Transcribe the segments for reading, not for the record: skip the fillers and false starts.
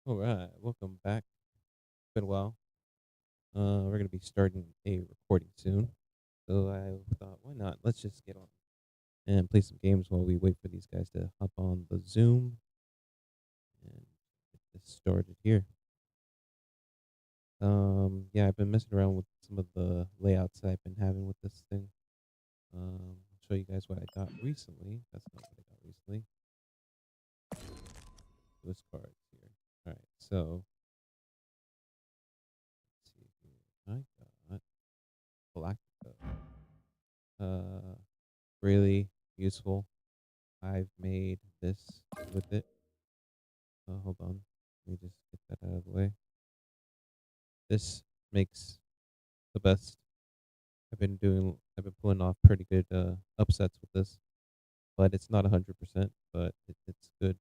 All right, welcome back. Been a while. We're gonna be starting a recording soon, so I thought, why not? Let's just get on and play some games while we wait for these guys to hop on the Zoom and get this started here. Yeah, I've been messing around with some of the layouts I've been having with this thing. I'll show you guys what I got recently. That's not what I got recently. This cards here. All right, so let's see here. I got Galactica. Uh, really useful. I've made this with it. Hold on. Let me just get that out of the way. This makes the best. I've been pulling off pretty good upsets with this, but it's not 100%, but it's good.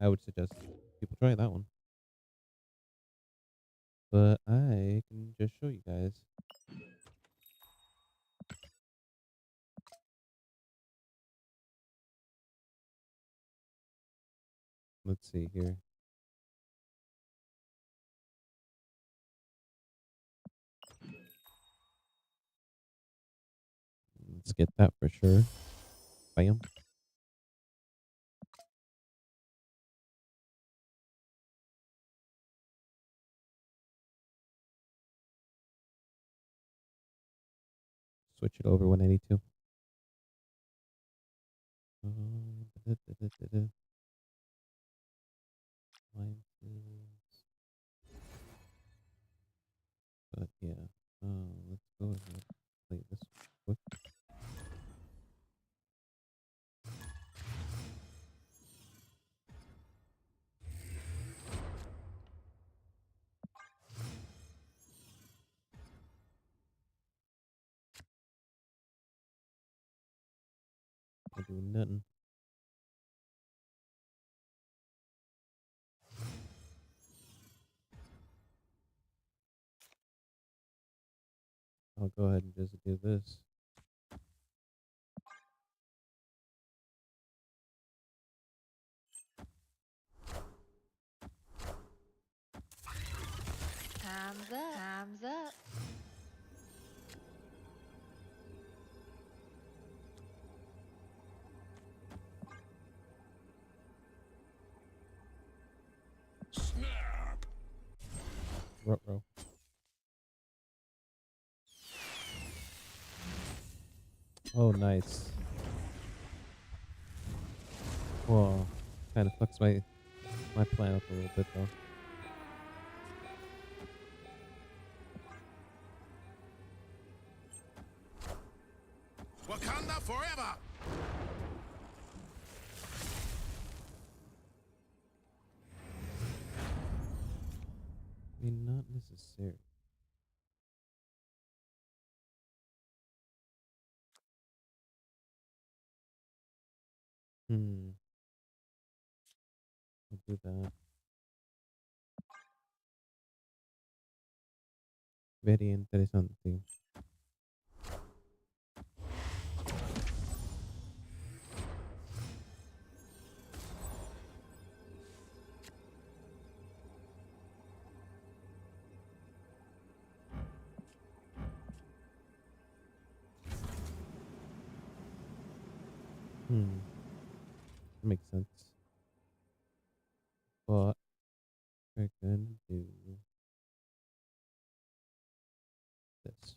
I would suggest people try that one. But I can just show you guys. Let's see here. Let's get that for sure. Bam. Switch it over when I need to. Da-da-da-da-da. Alliances. But yeah, let's go ahead and play this quick. Can't do nothing. I'll go ahead and just do this. Time's up. Time's up. Snap! Ruh-roh. Oh, nice. Whoa. Kind of fucks my plan up a little bit though. Wakanda forever! I mean, not necessary. Hmm. I'll do that. Very interesante. Hmm. That makes sense. But we're gonna do this.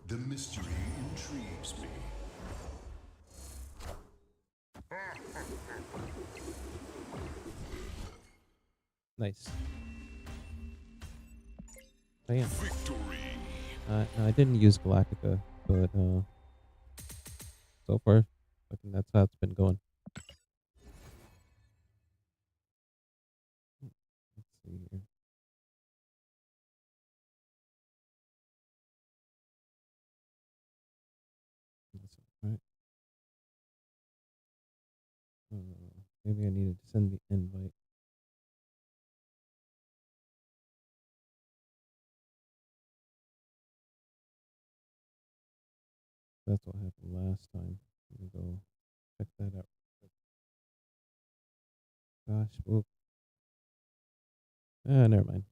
The mystery intrigues me. Nice. Bam. Victory! No, I didn't use Galactica, but so far, fucking that's how it's been going. Let's see here. That's all right. Maybe I needed to send the invite. That's what happened last time. Let me go check that out. Gosh, whoop. Never mind.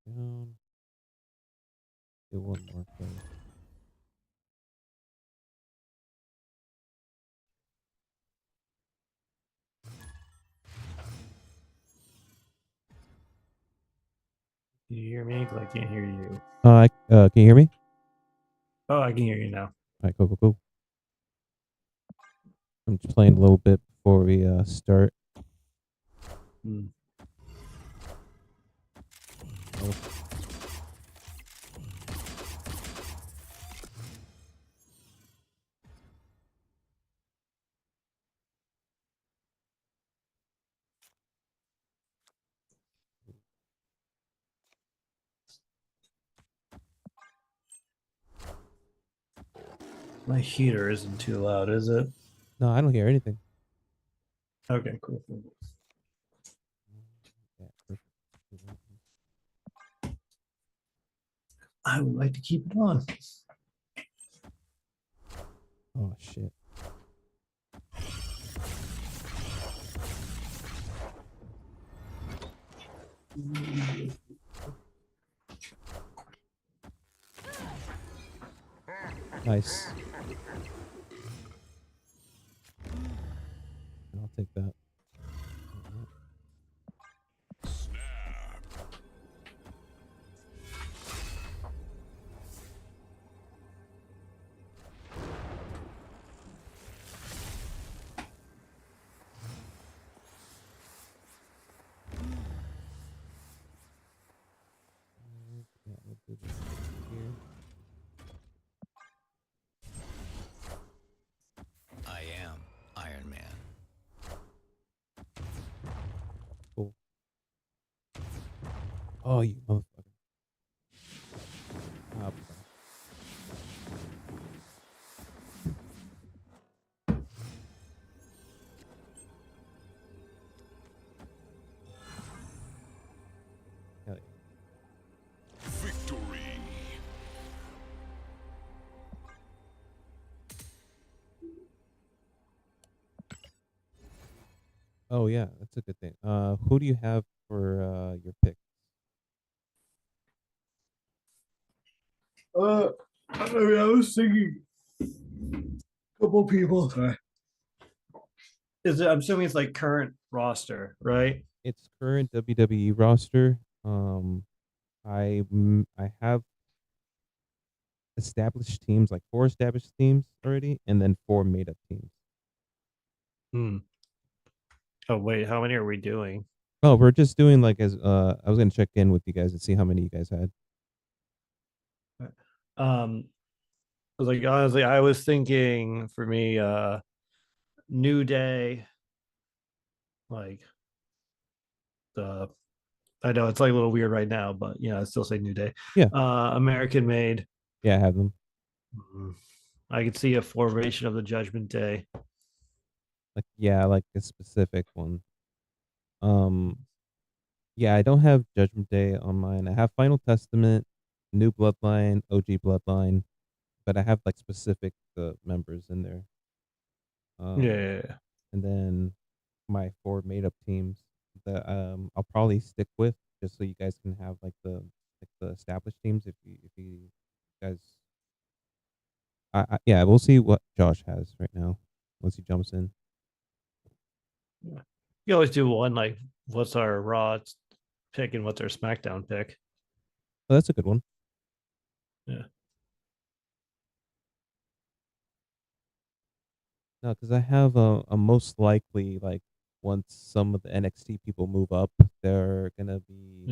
Down. Do one more thing. Can you hear me? Because I can't hear you. Can you hear me? Oh, I can hear you now. All right, cool. I'm just playing a little bit before we start. Hmm. Oh. My heater isn't too loud, is it? No, I don't hear anything. Okay, cool. Yeah, perfect. I would like to keep it on. Oh shit. Nice. I'll take that. Snap. Yeah, we'll do this here. I am Iron Man. Cool. Oh, you motherfucker. Ah, bro. Hell yeah. Victory. Oh yeah, that's a good thing. Who do you have for your pick? I was thinking a couple people. Is it? I'm assuming it's like current roster, right? It's current WWE roster. I have established teams, like 4 established teams already, and then 4 made up teams. Hmm. Oh wait, how many are we doing? Oh, we're just doing like as I was gonna check in with you guys and see how many you guys had. Um, I was like honestly, I was thinking for me, New Day, like the. I know it's like a little weird right now, but I still say New Day. Yeah, American Made. yeah, I have them. I could see a formation of the Judgment Day. Like yeah, like a specific one. Um, yeah, I don't have Judgment Day on mine. I have Final Testament, New Bloodline, OG Bloodline, but I have like specific members in there. Yeah. And then my 4 made up teams that I'll probably stick with just so you guys can have like the established teams if you guys yeah, we'll see what Josh has right now once he jumps in. You always do one like what's our Raw pick and what's our SmackDown pick. Oh, that's a good one. Yeah. No, because I have a most likely like once some of the NXT people move up, they're gonna be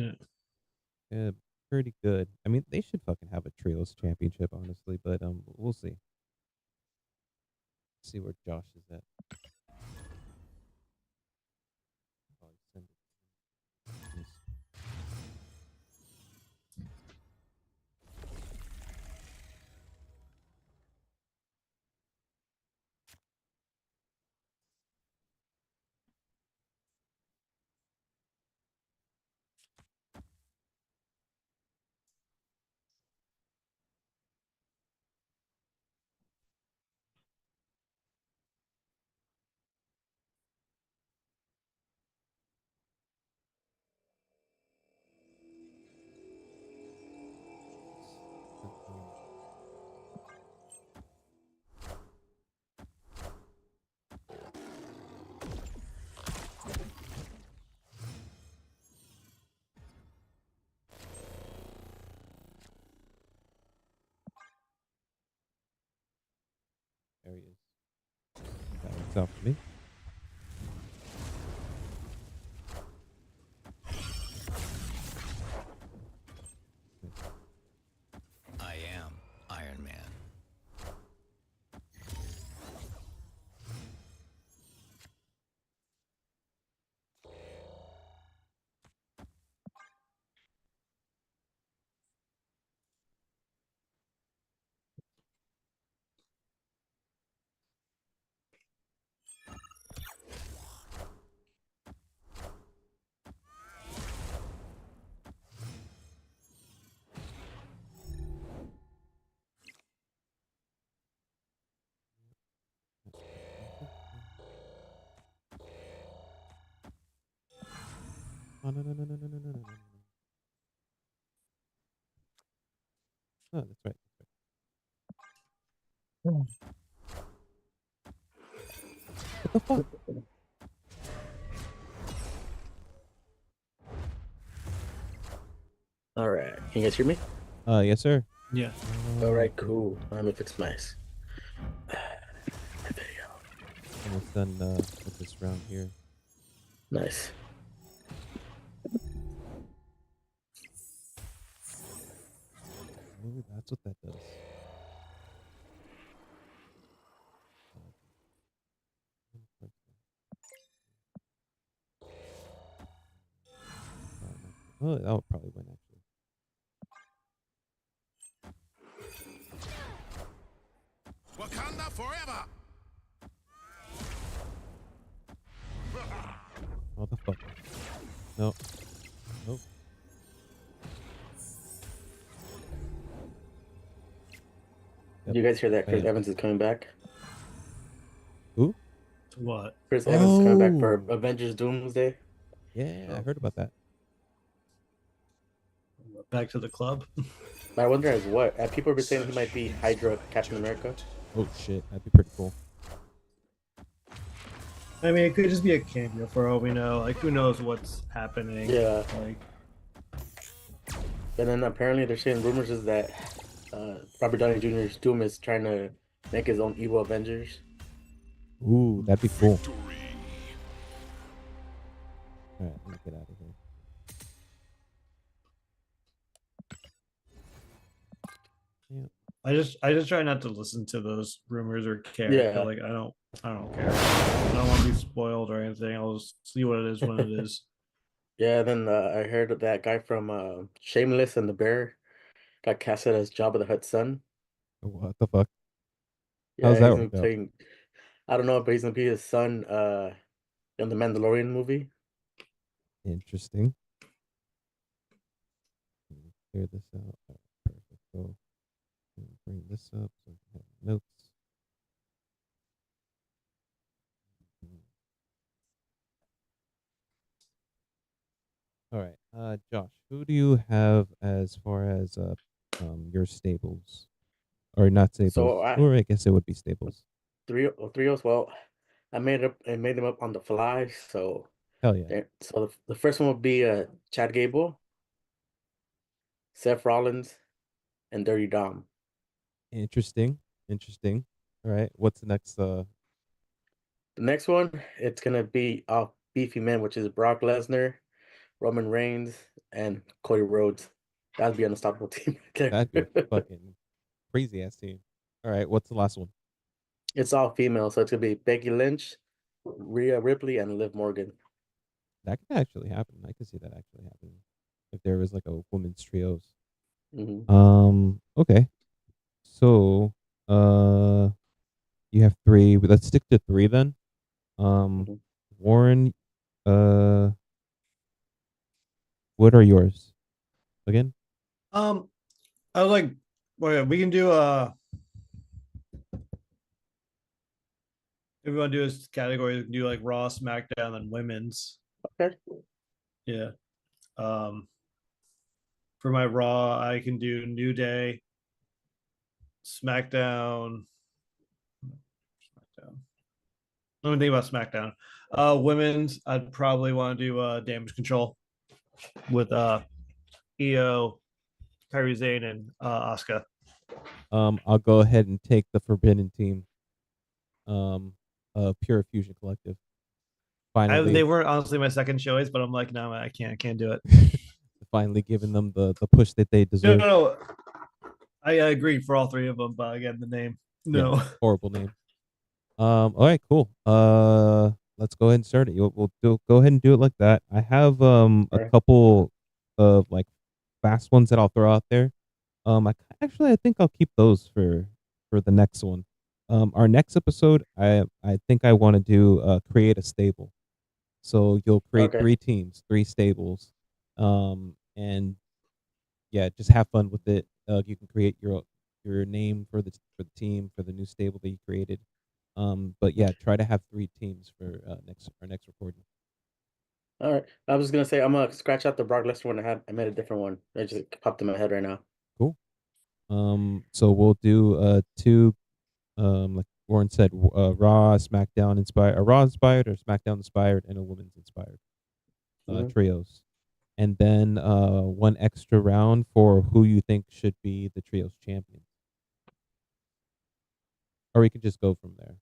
Yeah. uh, pretty good. I mean, they should fucking have a trios championship, honestly, but we'll see. See where Josh is at. Probably send it. Works out for me. I am Iron Man. Oh, no, no, no, no, no, no, no, no, no. Oh, that's right. What the fuck? All right. Can you guys hear me? Yes, sir. Yeah. All right, cool. Let me fix my video. Almost done with this round here. Nice. Ooh, that's what that does. Oh, that would probably win, actually. Wakanda forever! Motherfucker. No. Nope. Yep. You guys hear that? Chris Bam. Evans is coming back. Who? What? Chris Evans is coming back for Oh. Avengers Doomsday. Yeah, I heard about that. Back to the club. I wonder as what. People have been saying he might be Hydra Captain America. Oh, shit. That'd be pretty cool. I mean, it could just be a cameo for all we know. Like, who knows what's happening? Yeah. Like, And then apparently they're saying rumors is that Robert Downey Jr.'s Doom is trying to make his own evil Avengers. Ooh, that'd be cool. Victory. All right, let me get out of here. Yeah. I just try not to listen to those rumors or care. Yeah. Like, I don't care. I don't want to be spoiled or anything. I'll just see what it is when it is. Yeah, then I heard that guy from Shameless and the Bear got casted as Jabba the Hutt's son. What the fuck? Yeah, How's that he's gonna work out? playing. I don't know, but he's gonna be his son in the Mandalorian movie. Interesting. Let me clear this out. All right, perfect. So bring this up so I can have notes. All right, Josh, who do you have as far as your stables, or not stables, So or I guess it would be stables. Trios. Well, I made them up on the fly. So Hell yeah! so the first one would be Chad Gable, Seth Rollins, and Dirty Dom. Interesting, interesting. All right, what's the next? The next one, it's gonna be Beefy Men, which is Brock Lesnar, Roman Reigns, and Cody Rhodes. That'd be an unstoppable team right That'd be a there. fucking crazy ass team. All right, what's the last one? It's all female, so it's gonna be Becky Lynch, Rhea Ripley, and Liv Morgan. That could actually happen. I could see that actually happening if there was like a women's trios. Okay. So, you have three. But let's stick to three then. Mhm. Warren, what are yours again? I was like, well, we can do if we want to do this category, we can do like Raw, SmackDown, and women's. Okay. Yeah. For my Raw, I can do New Day, SmackDown. Let me think about SmackDown. Women's, I'd probably want to do Damage Control with EO, Kyrie Zane, and Asuka. I'll go ahead and take the Forbidden Team. Pure Fusion Collective. Finally, They were honestly my second choice, but I'm like, no, I can't do it. finally giving them the push that they No, deserve. no, I agree for all three of them, but again, the name, no. Yeah, horrible name. All right, cool. Let's go ahead and start it. Go ahead and do it like that. I have a Alright. couple of like fast ones that I'll throw out there. I think I'll keep those for the next one. Our next episode, I think I want to do create a stable. So you'll create Okay. 3 teams, 3 stables, and yeah, just have fun with it. You can create your name for the team for the new stable that you created. But yeah, try to have 3 teams for our next recording. All right. I was gonna say I'm gonna scratch out the Brock Lesnar one I had. I made a different one. It just popped in my head right now. Cool. So we'll do 2 like Warren said, Raw, SmackDown inspired, a Raw inspired or SmackDown inspired, and a women's inspired Mhm. trios. And then 1 extra round for who you think should be the trios champion. Or we can just go from there.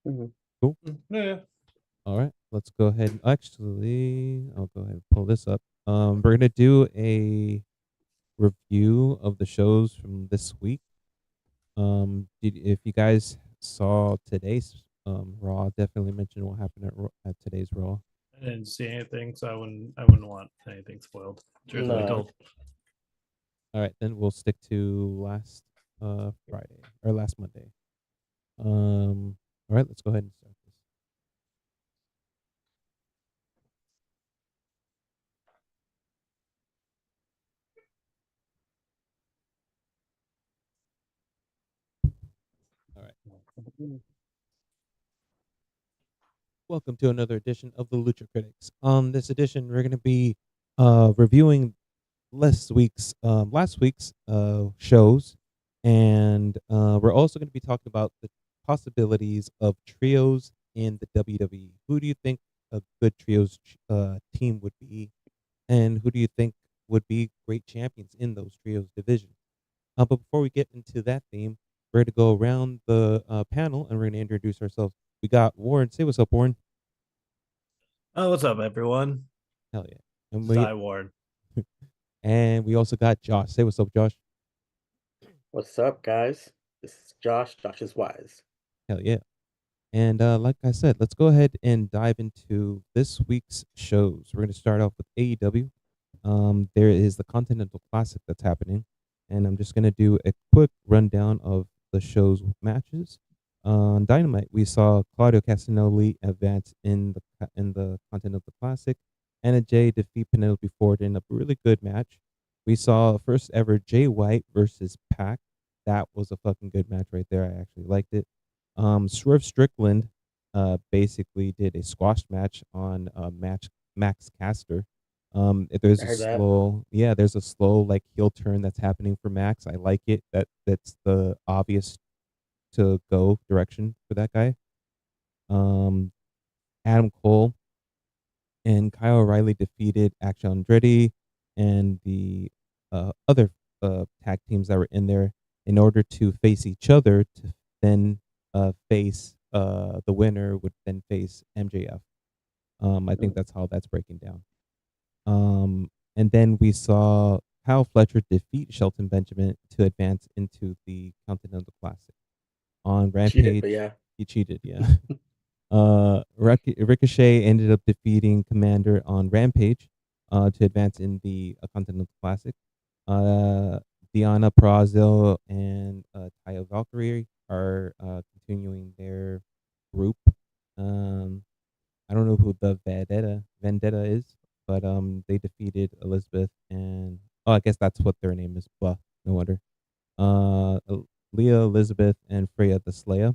Mhm. Cool. Yeah. All right, let's go ahead. Actually, I'll go ahead and pull this up. We're gonna do a review of the shows from this week. If you guys saw today's Raw, definitely mention what happened at today's Raw. I didn't see anything, so I wouldn't want anything spoiled. Truth be No. told. All right, then we'll stick to last Friday or last Monday. All right, let's go ahead and start this. All right. Welcome to another edition of the Lucha Critics. On this edition, we're going to be reviewing last week's shows, and we're also going to be talking about the possibilities of trios in the WWE. Who do you think a good trios team would be, and who do you think would be great champions in those trios divisions? But before we get into that theme, we're going to go around the panel and we're going to introduce ourselves. We got Warren. Say what's up, Warren. Oh, what's up, everyone? Hell yeah. And Cy Ward. we also got Josh. Say what's up, Josh. What's up, guys? This is Josh. Josh is wise. Hell yeah. And like I said, let's go ahead and dive into this week's shows. We're going to start off with AEW. There is the Continental Classic that's happening, and I'm just going to do a quick rundown of the show's matches. On Dynamite, we saw Claudio Castagnoli advance in the Continental Classic, and Jay defeat Penelope Ford in a really good match. We saw first ever Jay White versus Pac. That was a fucking good match right there. I actually liked it. Swerve Strickland basically did a squash match on Max Caster. There's I a heard that. there's a slow like heel turn that's happening for Max. I like it. That's the obvious to go direction for that guy. Um, Adam Cole and Kyle O'Reilly defeated Action Andretti and the other tag teams that were in there in order to face each other to then face the winner would then face MJF. I think that's how that's breaking down. And then we saw Kyle Fletcher defeat Shelton Benjamin to advance into the Continental Classic. On Cheated, but Rampage, yeah. he cheated, yeah. Ricochet ended up defeating Commander on Rampage to advance in the Continental Classic. Uh, Diana Perazzo and Taya Valkyrie are continuing their group. I don't know who the Vendetta is, but they defeated Elizabeth and I guess that's what their name is. Blah, no wonder. Leah, Elizabeth, and Freya the Slayer.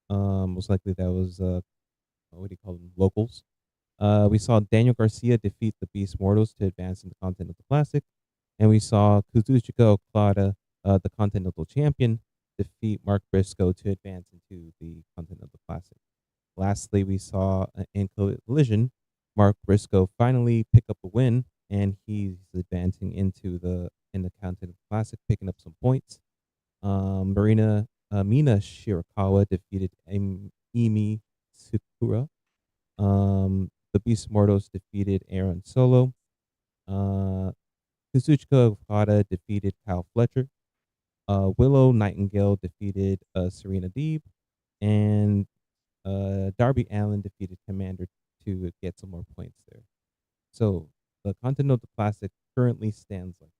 Most likely that was what do you call them? Locals. We saw Daniel Garcia defeat the Beast Mortals to advance in the Continental Classic, and we saw Kazuchika Okada, the Continental Champion, defeat Mark Briscoe to advance into the Continental Classic. Lastly, we saw in Collision, Mark Briscoe finally pick up a win, and he's advancing into in the Continental Classic, picking up some points. Mina Shirakawa defeated Emi Sakura. The Beast Mortals defeated Aaron Solo. Kazuchika Okada defeated Kyle Fletcher. Willow Nightingale defeated Serena Deeb. And Darby Allin defeated Commander to get some more points there. So the Continental Classic currently stands like this.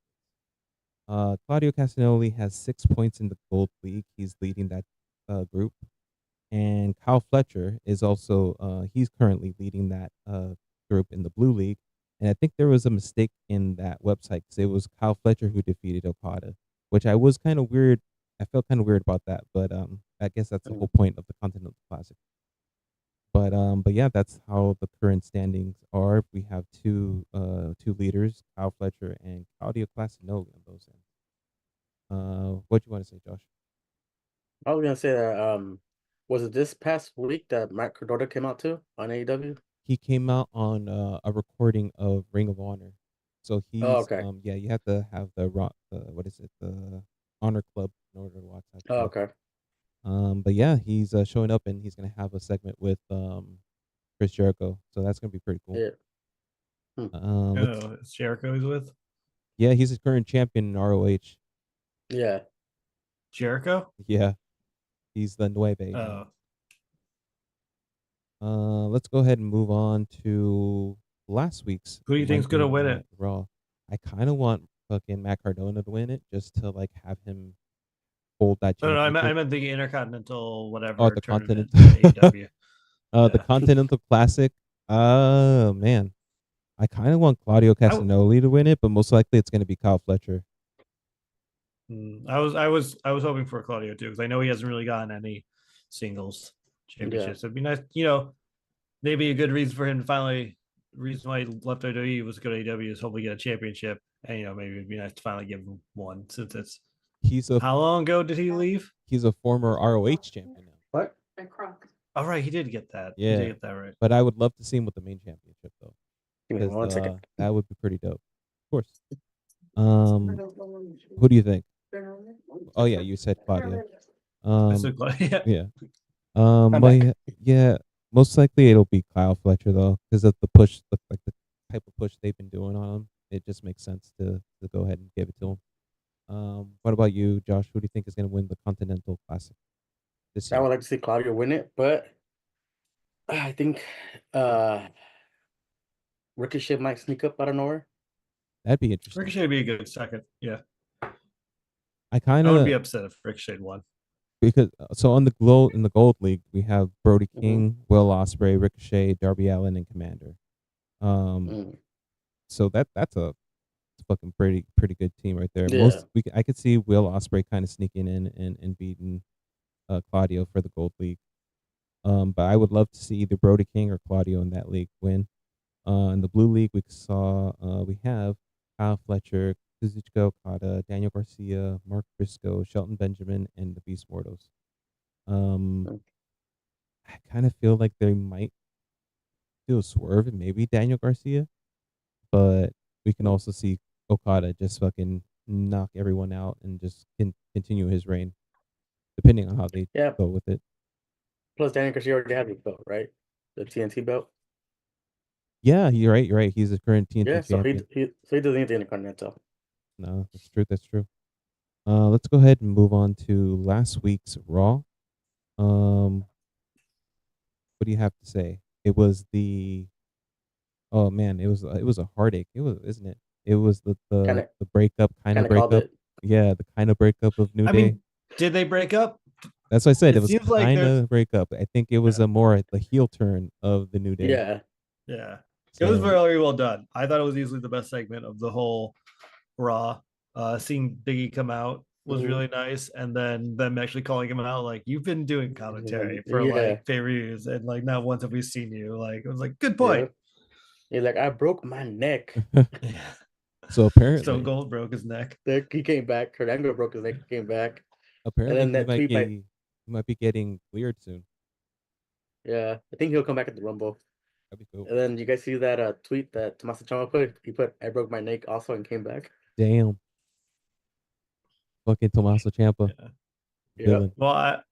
Claudio Castagnoli has 6 points in the Gold League. He's leading that group. And Kyle Fletcher is also he's currently leading that group in the Blue League. And I think there was a mistake in that website because it was Kyle Fletcher who defeated Okada, which I was kind of weird. I felt kind of weird about that, but I guess that's the whole point of the Continental Classic. But yeah, that's how the current standings are. We have two leaders, Kyle Fletcher and Claudio Castagnoli on those ends. What do you want to say, Josh? I was gonna say that was it this past week that Matt Cardona came out too on AEW? He came out on a recording of Ring of Honor. So Oh, he's okay. yeah, you have to have the what is it, the Honor Club in order to watch that Oh, show. okay. But yeah, he's showing up and he's gonna have a segment with Chris Jericho. So that's gonna be pretty cool. Yeah. Let's Oh, it's Jericho he's with? yeah, he's the current champion in ROH. Yeah. Jericho? Yeah, he's the Nueve. Oh. Let's go ahead and move on to last week's Who do you think's gonna Monday win Night it? Raw. I kind of want fucking Matt Cardona to win it just to like have him hold that No, I championship. meant the Intercontinental Oh, whatever the tournament Continental. AEW. The Yeah. Continental Classic. Oh man, I kind of want Claudio Castagnoli to win it, but most likely it's going to be Kyle Fletcher. I was hoping for Claudio too because I know he hasn't really gotten any singles championships. It'd be nice, maybe a good reason for him to finally reason why he left WWE was to go to AEW is hopefully get a championship, and maybe it'd be nice to finally give him one since it's. How long ago did he leave? He's a former ROH champion now. What? Oh right, he did get that. Yeah, he did get that right. But I would love to see him with the main championship though. Give me 1 second. That would be pretty dope. Of course. Who do you think? Oh yeah, you said Claudio. Yeah. Well, yeah, most likely it'll be Kyle Fletcher though, because of the push, the type of push they've been doing on him. It just makes sense to go ahead and give it to him. What about you, Josh? Who do you think is going to win the Continental Classic this year? I would like to see Claudio win it, but I think Ricochet might sneak up out of nowhere. That'd be interesting. Ricochet would be a good second. Yeah. I wouldn't be upset if Ricochet won. Because so on the Gold League we have Brody King, Will Ospreay, Ricochet, Darby Allin, and Commander. So that's a fucking pretty good team right there. Yeah. I could see Will Ospreay kind of sneaking in and beating Claudio for the Gold League. But I would love to see either Brody King or Claudio in that league win. In the Blue League we have Kyle Fletcher, Kazuchika Okada, Daniel Garcia, Mark Briscoe, Shelton Benjamin, and the Beast Mortals. I kind of feel like they might do a swerve and maybe Daniel Garcia, but we can also see Okada just fucking knock everyone out and just continue his reign, depending on how they go with it. Plus, Daniel Garcia already had the belt, right? The TNT belt. Yeah, you're right. He's the current TNT champion. So he doesn't need the Intercontinental. No, that's true. Let's go ahead and move on to last week's Raw. What do you have to say? It was oh man, it was a heartache. Isn't it? It was the breakup kind of breakup. Yeah, the kind of breakup of New Day. Did they break up? That's what I said. It was seems like kind of breakup. I think it was a more the heel turn of the New Day. Yeah. It was very well done. I thought it was easily the best segment of the whole Raw. Seeing Biggie come out was really nice, and then them actually calling him out like, you've been doing commentary for like pay-per-views, and like not once have we seen you. Like, it was like, good point. He's like, I broke my neck. So apparently Stone Cold broke his neck. He came back. Kurt Angle broke his neck. He came back. Apparently, and then he might be getting cleared soon. Yeah, I think he'll come back at the Rumble. That'd be cool. And then you guys see that tweet that Tommaso Ciampa put? He put, I broke my neck also and came back. Damn. Fucking Tommaso Ciampa. Yeah. Well,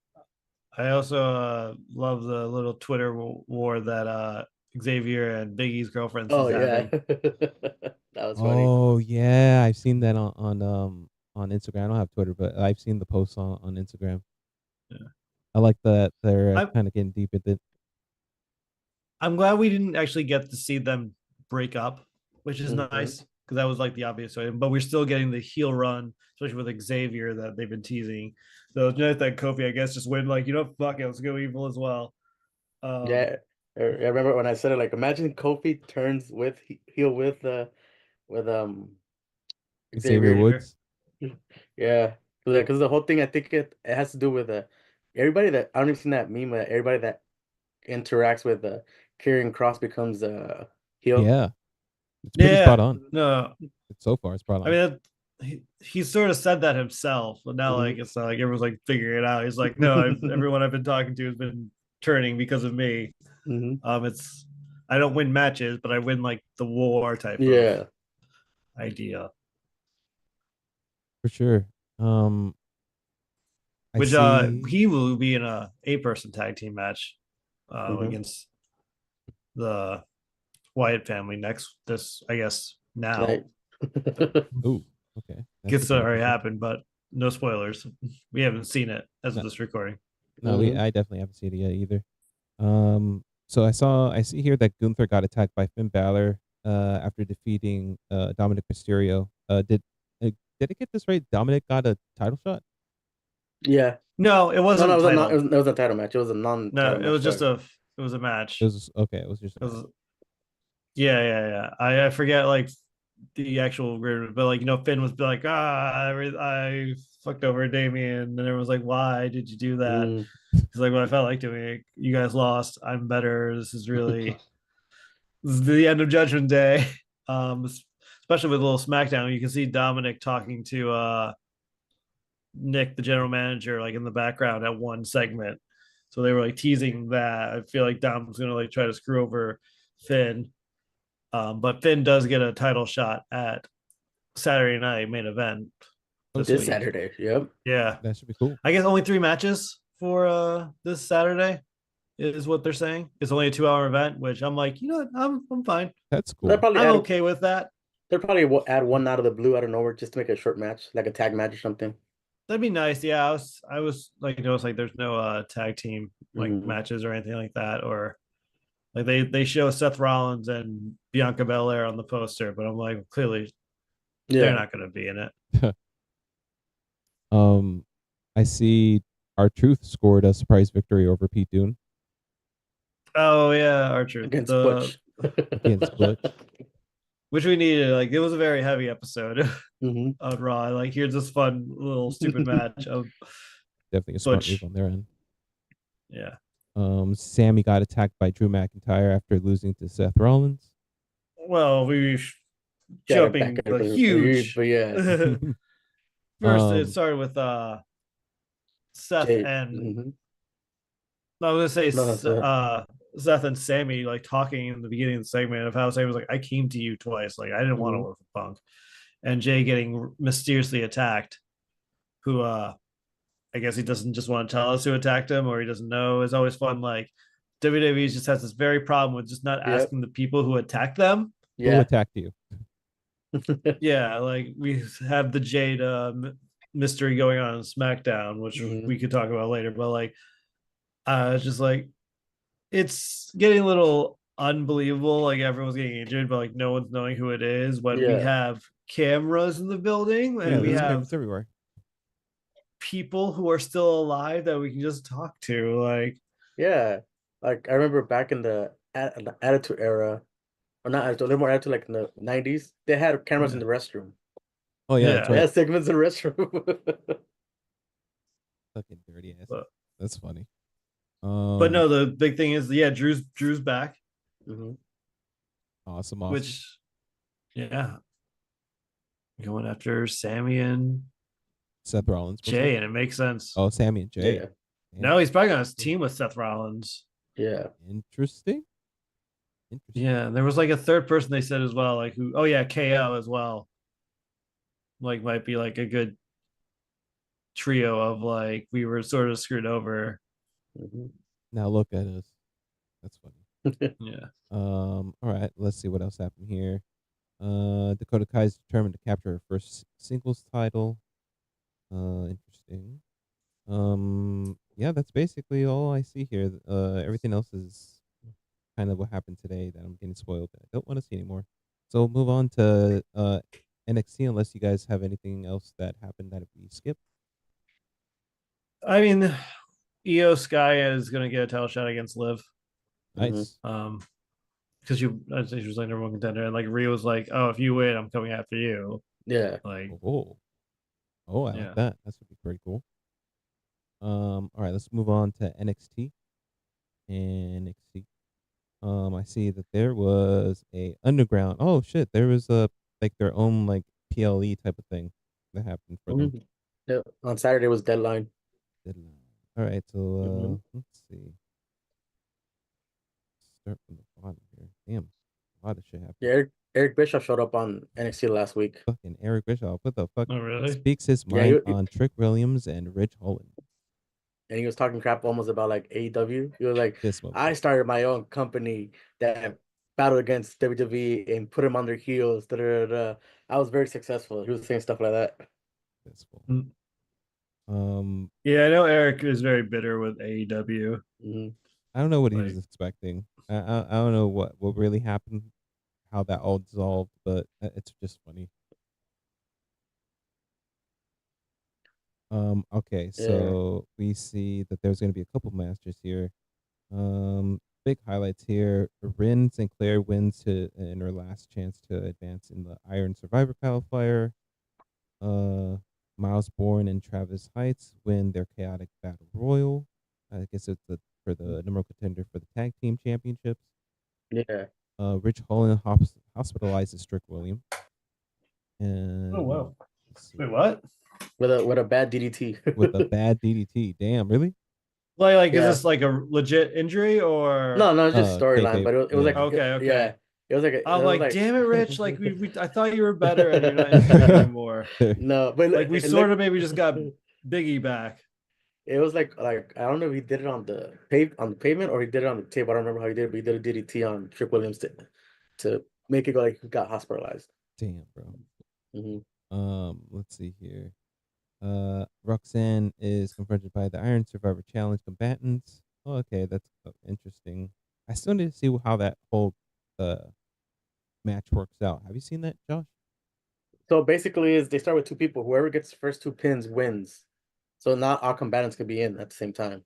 I also love the little Twitter war that Xavier and Biggie's girlfriends Oh is yeah, having. that was funny. Oh yeah, I've seen that on Instagram. I don't have Twitter, but I've seen the posts on Instagram. Yeah. I like that they're I'm kind of getting deep into it. I'm glad we didn't actually get to see them break up, which is Hmm. nice because that was like the obvious way. But we're still getting the heel run, especially with Xavier that they've been teasing. So it's nice that Kofi, I guess, just went like, fuck it, let's go evil as well. Um, Yeah, I remember when I said it. Like, imagine Kofi turns with heel with Xavier Xavier. Xavier. Woods. Yeah, because the whole thing, I think it has to do with everybody that I don't even seen that meme. Everybody that interacts with Karrion Cross becomes heel. Yeah, it's pretty spot Yeah, on. no, So far, it's spot I on. mean, he sort of said that himself, but now Hmm. like it's not like everyone's like figuring it out. He's like, no, everyone I've been talking to has been turning because of me. Hmm. It's I don't win matches, but I win like the war type of Yeah. idea. For sure. Um, I Which see. he will be in a 8-person tag team match Hmm. against the Wyatt family next this I guess now. Tonight. Ooh, okay, that Gets should to be already interesting. happen, but no spoilers. We haven't seen it as of No, this recording. no, Hmm. I definitely haven't seen it yet either. So I see here that Gunther got attacked by Finn Balor after defeating Dominic Mysterio. Did I get this right? Dominic got a title shot. Yeah. No, it No, no, wasn't titled. it was a title match. It was a No, non-title it match. was just Sorry. it was a It match. was okay. It was just a It match. was yeah, yeah, yeah. I forget like the actual agreement, but like Finn was like, I fucked over Damien, and everyone's like, why did you do that? Mm. He's like, well, I felt like doing it. You guys lost. I'm better. This is the end of Judgment Day. Especially with a little SmackDown, you can see Dominic talking to Nick, the general manager, like in the background at one segment. So they were like teasing that. I feel like Dom's gonna like try to screw over Finn. But Finn does get a title shot at Saturday night main event Oh, this This sweet. week. Saturday. Yep. Yeah. That should be cool. I guess only 3 matches for this Saturday is what they're saying. It's only a 2-hour event, which I'm like, what? I'm fine. That's They'll cool. probably I'm add okay with that. they'll probably add one out of the blue out of nowhere just to make it a short match, like a tag match or something. That'd be nice. Yeah, I was like noticed like there's no tag team like Hmm. matches or anything like that, or like they show Seth Rollins and Bianca Belair on the poster, but I'm like clearly they're Yeah. not going to be in it. um, I see our Truth scored a surprise victory over Pete Dunne Oh yeah, Archer. Against The Butch. against Butch. which we needed. Like it was a very heavy episode Hmm. on Raw. Like here's this fun little stupid match of Definitely a smart move Butch. on their end. Yeah. Sammy got attacked by Drew McIntyre after losing to Seth Rollins. Well, Yeah, like back jumping and the forth, huge. but yeah, First, it um, started with Seth Jay. and Hmm. I was gonna No, say that's it. Seth and Sammy like talking in the beginning of the segment of how Sammy was like, I came to you twice, like I didn't want to Hmm. work with Punk, and Jay getting mysteriously attacked, who I guess he doesn't just want to tell us who attacked him or he doesn't know. It's always fun. Like WWE just has this very problem with just not Yep. asking the people who attacked them. who Yeah. attacked you? Yeah, like we have the Jade mystery going on in SmackDown, which Hmm. we could talk about later, but like it's just like it's getting a little unbelievable. Like everyone's getting injured, but like no one's knowing who it is when we Yeah. have cameras in the building Yeah, and we there's Hmm. have cameras everywhere. people who are still alive that we can just talk to. Like, Yeah. Like I remember back in the Attitude Era, or not Attitude, a little more Attitude, like in the 90s, they had cameras in yeah, the restroom. Oh yeah, that's yeah. They right. had segments in the restroom. Fucking dirty ass. But, That's funny. but no, the big thing is, yeah, Drew's back, Hmm. Awesome, awesome. which, yeah, going after Sammy and Seth Rollins, most Jay, likely. and it makes sense. Oh, Sammy and Jay. Yeah. Damn. No, he's probably on his team with Seth Rollins. Yeah. Interesting. Interesting. Yeah, there was like a third person they said as well, like who? Oh yeah, KO as well. Like might be like a good trio of like we were sort of screwed over. Mhm. Now look at us. That's funny. Yeah. All right, let's see what else happened here. Dakota Kai is determined to capture her first singles title. Interesting. Yeah, that's basically all I see here. Everything else is kind of what happened today that I'm getting spoiled. I don't want to see anymore. So we'll move on to NXT unless you guys have anything else that happened that we skipped. I mean, Io Sky is going to get a title shot against Liv. Nice. Because I think she was like number one contender, and like Rhea was like, "Oh, if you win, I'm coming after you." Yeah. Like, Oh, I like yeah. that. That's gonna be pretty cool. All right, let's move on to NXT. NXT. I see that there was a underground. Oh shit, there was a like their own like PLE type of thing that happened for them. Mhm. Yeah. On Saturday was deadline. Deadline. All right, so Mhm. let's see. Start from the bottom here. Damn, a lot of shit Yeah, happened. Eric Bischoff showed up on NXT last week. Fucking Eric Bischoff. What the fuck? Oh, really? Speaks his Yeah, mind on Trick Williams and Rich Holland. and he was talking crap almost about like AEW. He was like, This I motherfucker. started my own company that battled against WWE and put him on their heels. Da, da, da, da. I was very successful. He was saying stuff like that. This fool. Mm. Um, Yeah, I know Eric is very bitter with AEW. Mhm. I don't know what he was Like, expecting. I don't know what really happened, how that all dissolved, but it's just funny. Okay, Yeah. so we see that there's going to be a couple matches here. Big highlights here. Rin Sinclair wins in her last chance to advance in the Iron Survivor qualifier. Miles Bourne and Travis Heights win their chaotic battle royal. I guess it's for the number one contender for the tag team championships. Yeah. Rich Holland hospitalizes Strick William. And oh wow. let's see, Wait, what? With a bad DDT. with a bad DDT. Damn, really? Like, is Yeah. this like a legit injury or? No, no, it's just storyline, Kayfabe. but it was Yeah. like Okay, okay. yeah. It was like it I'm was like, like damn it, Rich! Like, I thought you were better, and you're not injured anymore. no, but Like, we it sort looked of maybe just got Biggie back. it was like I don't know if he did it on the pavement or he did it on the table. I don't remember how he did it, but he did a DDT on Trick Williams to make it go like he got hospitalized. Damn, bro. Hmm. Let's see here. Roxanne is confronted by the Iron Survivor Challenge combatants. Oh, okay, that's interesting. I still need to see how that whole uh match works out. Have you seen that, Josh? So basically, is they start with two people. Whoever gets the first two pins wins. So not all combatants can be in at the same time.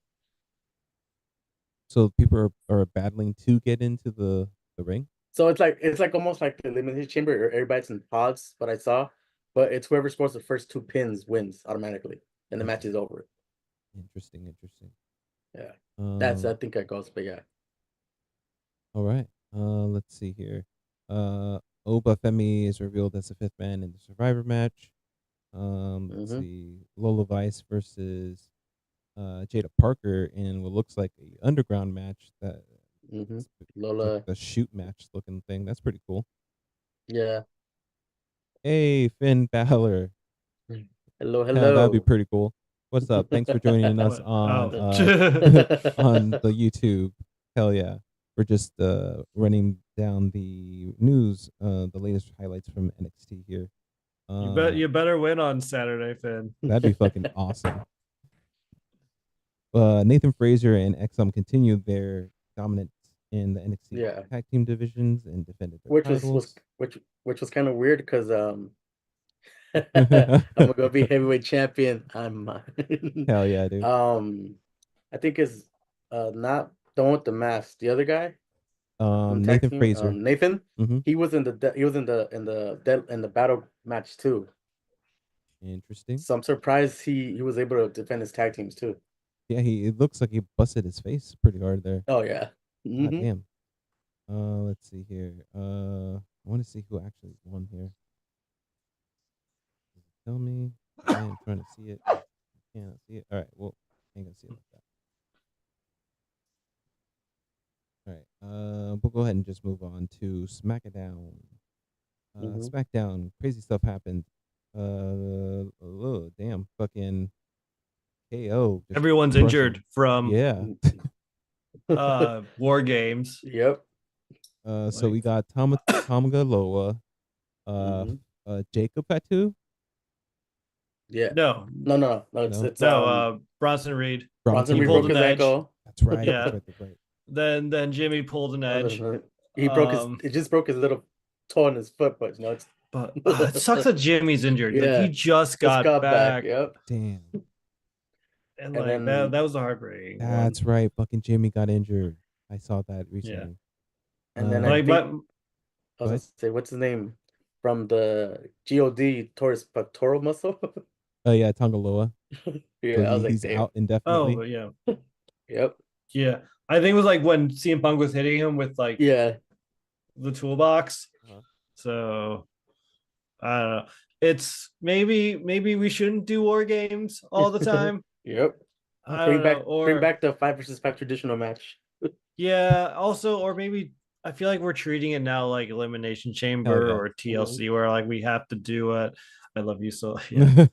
So people are battling to get into the ring. So it's like almost like the elimination chamber. Everybody's in pods. What I saw, but it's whoever scores the first two pins wins automatically, and the match Okay. is over. Interesting. Yeah, that's Um, I think it goes. But yeah, all right. Let's see here. Oba Femi is revealed as the fifth man in the Survivor match. Let's hmm see. Lola Vice versus Jada Parker in what looks like a underground match that hmm like Lola. the shoot match looking thing. That's pretty cool. Yeah. Hey, Finn Balor. Hello, Yeah, that'd be hello. pretty cool. What's up? Thanks for joining us What? on Oh, on the YouTube. Hell yeah. We're just running down the news, the latest highlights from NXT here. you better win on Saturday, Finn. That'd be fucking awesome. Nathan Frazier and XM continued their dominance in the NXT Yeah, tag team divisions and defended their which titles. which was kind of weird because I'm gonna go be heavyweight champion. I'm Hell yeah, dude. I think is not the one with the mask. The other guy from tag Nathan team, Frazier. Nathan. Mm-hmm. He was in the battle match too. Interesting. So I'm surprised he was able to defend his tag teams too. Yeah, it looks like he busted his face pretty hard there. Oh yeah. God Hmm. damn. Let's see here. I want to see who actually won here. Does it tell me? I am trying to see it. I cannot see it. All right. Well, I ain't gonna see it like that. All right. We'll go ahead and just move on to SmackDown. Hmm. SmackDown. Crazy stuff happened. Oh, damn. Fucking KO. Just Everyone's crushing. injured from Yeah. War Games. Yep. So we got Tamagaloa, Mhm. Jacob Patu, Yeah. No, No. It's No? it's no, Bronson Reed. Bronson Bronson He Reed pulled broke Reed. an his edge. ankle. That's right. Yeah. That's right. Then Jimmy pulled an edge. He broke his. Um, It just broke his little toe in his foot, but it's. But it sucks that Jimmy's injured. Like he Yeah, just just got back, Yep. Damn. and And like then that was a heartbreaking one. That's right. Fucking Jimmy got injured. I saw that Yeah. recently. and then I Like, think but I was What? gonna say what's his name from the God tore his pectoral muscle. Oh yeah, Tongaloa. Yeah, So I was like, he's damn. out indefinitely. oh yeah, Yep. yeah. I think it was like when CM Punk was hitting him with like Yeah. the toolbox. Uh-huh. So I don't know. It's maybe we shouldn't do War Games all the time. Yep. I Bring don't back know. bring Or back the 5 versus 5 traditional match. yeah, also, or maybe I feel like we're treating it now like Elimination Chamber yeah. or TLC, where like we have to do it. I love you so. Yeah.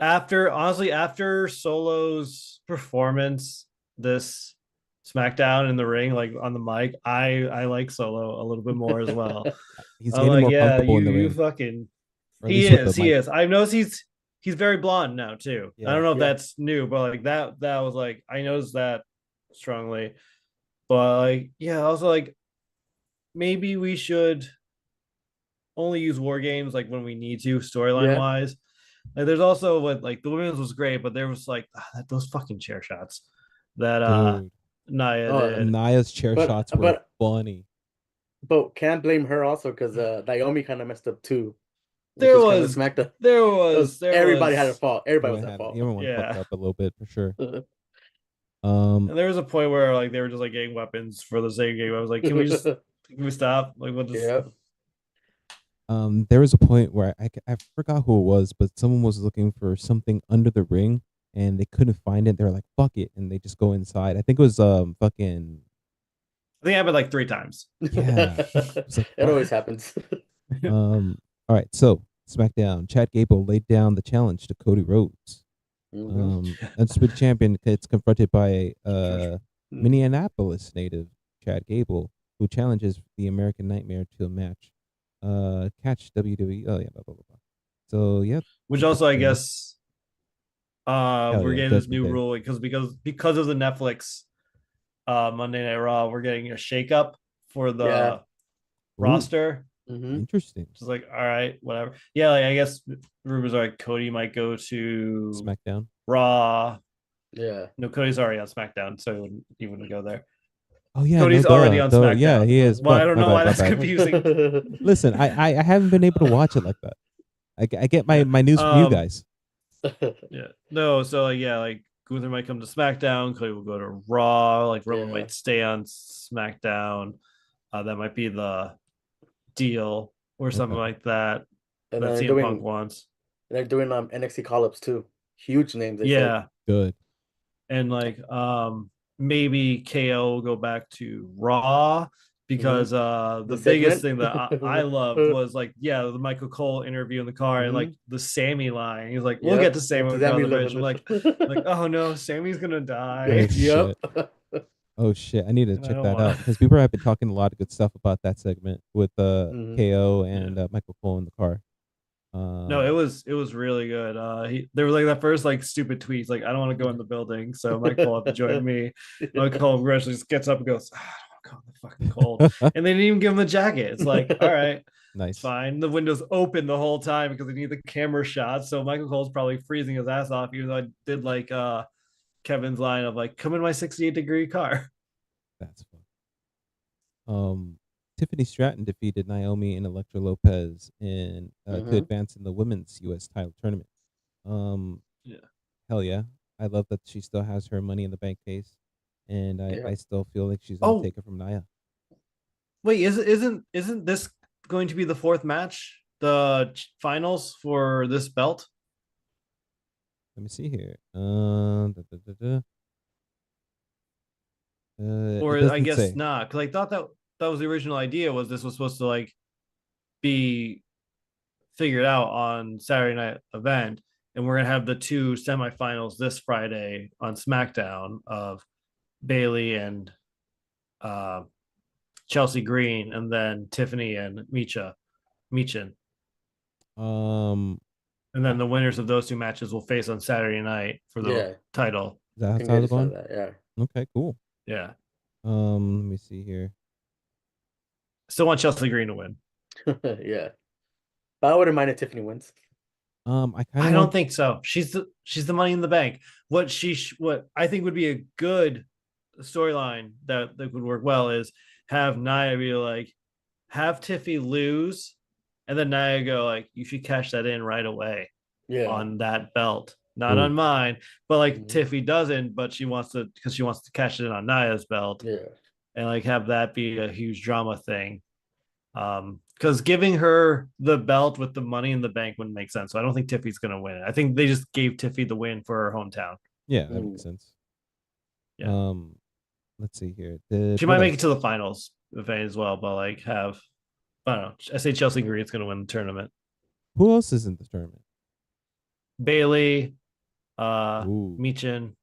After Solo's performance this SmackDown in the ring, like on the mic, I like Solo a little bit more as well. He's I'm getting like, more yeah, comfortable in the you ring. fucking. Or at He least with is. the He mic. is. I noticed he's very blonde now too. I Yeah. don't know if Yeah. that's new, but like that was like I noticed that strongly. But like, yeah, also like maybe we should only use War Games like when we need to storyline Yeah. wise. Like there's also what like the women's was great, but there was like those fucking chair shots that Dude. Nia Oh, did. Naya's chair shots were funny. But can't blame her also because Naomi kind of messed up too. Which There is kind of was smacked up. everybody Had a fault. Everybody was Everyone at fault. everyone Yeah. fucked up a little bit for sure. And there was a point where like they were just like getting weapons for the same game. I was like, can we stop? Like what just Yeah. There was a point where I forgot who it was, but someone was looking for something under the ring and they couldn't find it. They were like, "Fuck it," and they just go inside. I think it was fucking I think it happened like 3 times. yeah. It's like, It always fuck. happens. All right, so SmackDown. Chad Gable laid down the challenge to Cody Rhodes. Mhm. Undisputed champion gets confronted by Mm. Minneapolis native Chad Gable, who challenges the American Nightmare to a match. Catch WWE. Oh yeah, blah blah blah. Blah. So yep. Which also I Yeah. guess we're yeah, getting this Judgment new Day. rule because of the Netflix Monday Night Raw, we're getting a shakeup for the Yeah. roster. Mhm. Interesting. Just like, all right, whatever. Yeah, like I guess rumors are like Cody might go to SmackDown. Raw. Yeah. No, Cody's already on SmackDown, so he wouldn't go there. Oh yeah, Cody's no, already duh, on duh. SmackDown. Yeah, he is. Well, I Fuck, don't my know bad, why my that's bad. confusing. Listen, I haven't been able to watch it like that. I get my news from you guys. Yeah. No, so like, yeah, like Gunther might come to SmackDown, Cody will go to Raw, like Roman Yeah. might stay on SmackDown. That might be the deal or something Okay. like that. And That they're CM Punk doing wants. NXT call-ups too. Huge names. They Yeah. Good. And like maybe KO will go back to Raw because the The biggest segment? thing that I loved was like the Michael Cole interview in the car and like the Sammy line. He's like, we'll Yep. get to Sammy when we go on the bridge. I'm like, Like, oh no, Sammy's gonna Oh, die. shit. yep. Oh shit! I need to And I check don't that wanna- out because people have been talking a lot of good stuff about that segment with Mhm. KO and Michael Cole in the car. No, it was really good. There was like that first like stupid tweets like I don't want to go in the building, so Michael Cole have to join me. Michael Cole gradually just gets up and goes, I don't want to go in the fucking cold, and they didn't even give him the jacket. It's like, all right. Nice. It's fine. The window's open the whole time because they need the camera shot. So Michael Cole's probably freezing his ass off, even though I did like Kevin's line of like, come in my 68-degree car. That's fun. Tiffany Stratton defeated Naomi and Elektra Lopez in to advance in the women's U.S. title tournament. Yeah. Hell yeah. I love that she still has her Money in the Bank case. And Yeah. I still feel like she's going to take it from Nia. Wait, isn't this going to be the 4th match? The finals for this belt? Let me see here. Or it I doesn't guess say. not, because I thought that was the original idea, was this was supposed to like be figured out on Saturday night event, and we're gonna have the two semifinals this Friday on SmackDown of Bailey and uh, Chelsea Green, and then Tiffany and Michin. Um, And then the winners of those two matches will face on Saturday night for the Yeah, title. is that how can get it's going? that. Yeah. Okay, cool. Yeah. Let me see here. Still want Chelsea Green to win. Yeah. But I wouldn't mind if Tiffany wins. I kind I of don't want. think so. She's the Money in the Bank. What I think would be a good storyline that would work well is have Nia be like, have Tiffy lose, and then Nia go like, you should cash that in right away Yeah. on that belt, not Ooh. on mine. But like Mhm. Tiffy doesn't, but she wants to because she wants to cash it in on Nia's belt, Yeah. and like have that be a huge drama thing. Because giving her the belt with the Money in the Bank wouldn't make sense. So I don't think Tiffy's gonna win. I think they just gave Tiffy the win for her hometown. Yeah, that Mm. makes sense. Yeah. Let's see here. Did She what might make it to else? the finals if any as well, but like have I don't know. I say Chelsea Green's gonna win the tournament. Who else is in the tournament? Bailey, Ooh. Michin,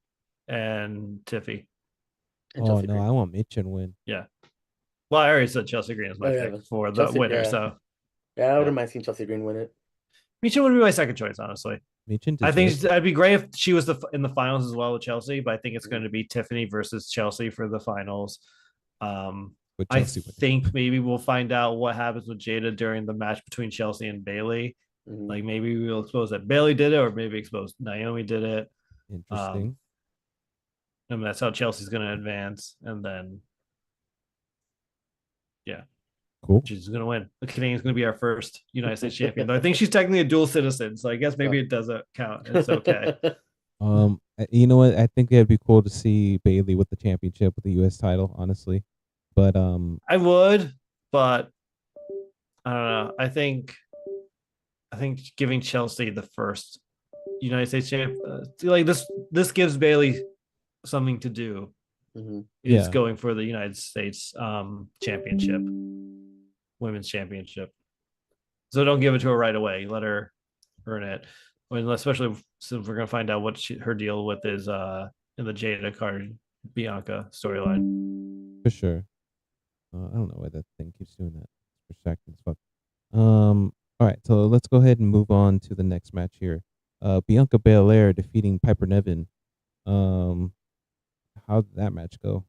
and Tiffy. And Oh Chelsea no, Green. I want Mitch and win. Yeah. Well, I already said Chelsea Green is my Oh, yeah, pick but for the Chelsea- winner. yeah. So Yeah, I Yeah. wouldn't mind seeing Chelsea Green win it. Michin would be my second choice, honestly. Mitch and I think deserves it. it'd be great if she was in the finals as well with Chelsea, but I think it's Mm. going to be Tiffany versus Chelsea for the finals. With I Chelsea winning. think maybe we'll find out what happens with Jada during the match between Chelsea and Bailey. Mhm. Like maybe we'll expose that Bailey did it, or maybe expose Naomi did it. Interesting. I mean, that's how Chelsea's going to advance, and then yeah, Cool. she's going to win. The Canadian's going to be our first United States champion. Though I think she's technically a dual citizen, so I guess maybe it doesn't count. It's okay. You know what? I think it'd be cool to see Bailey with the championship with the U.S. title, honestly. But I would, but I don't know. I think giving Chelsea the first United States champ, like this gives Bailey something to do. Mhm. Is Yeah. going for the United States championship, women's championship. So don't give it to her right away. Let her earn it. Especially since we're gonna find out what her deal with is in the Jada card Bianca storyline. For sure. I don't know why that thing keeps doing that. It's distracting as fuck. All right, so let's go ahead and move on to the next match here. Bianca Belair defeating Piper Niven. How did that match go?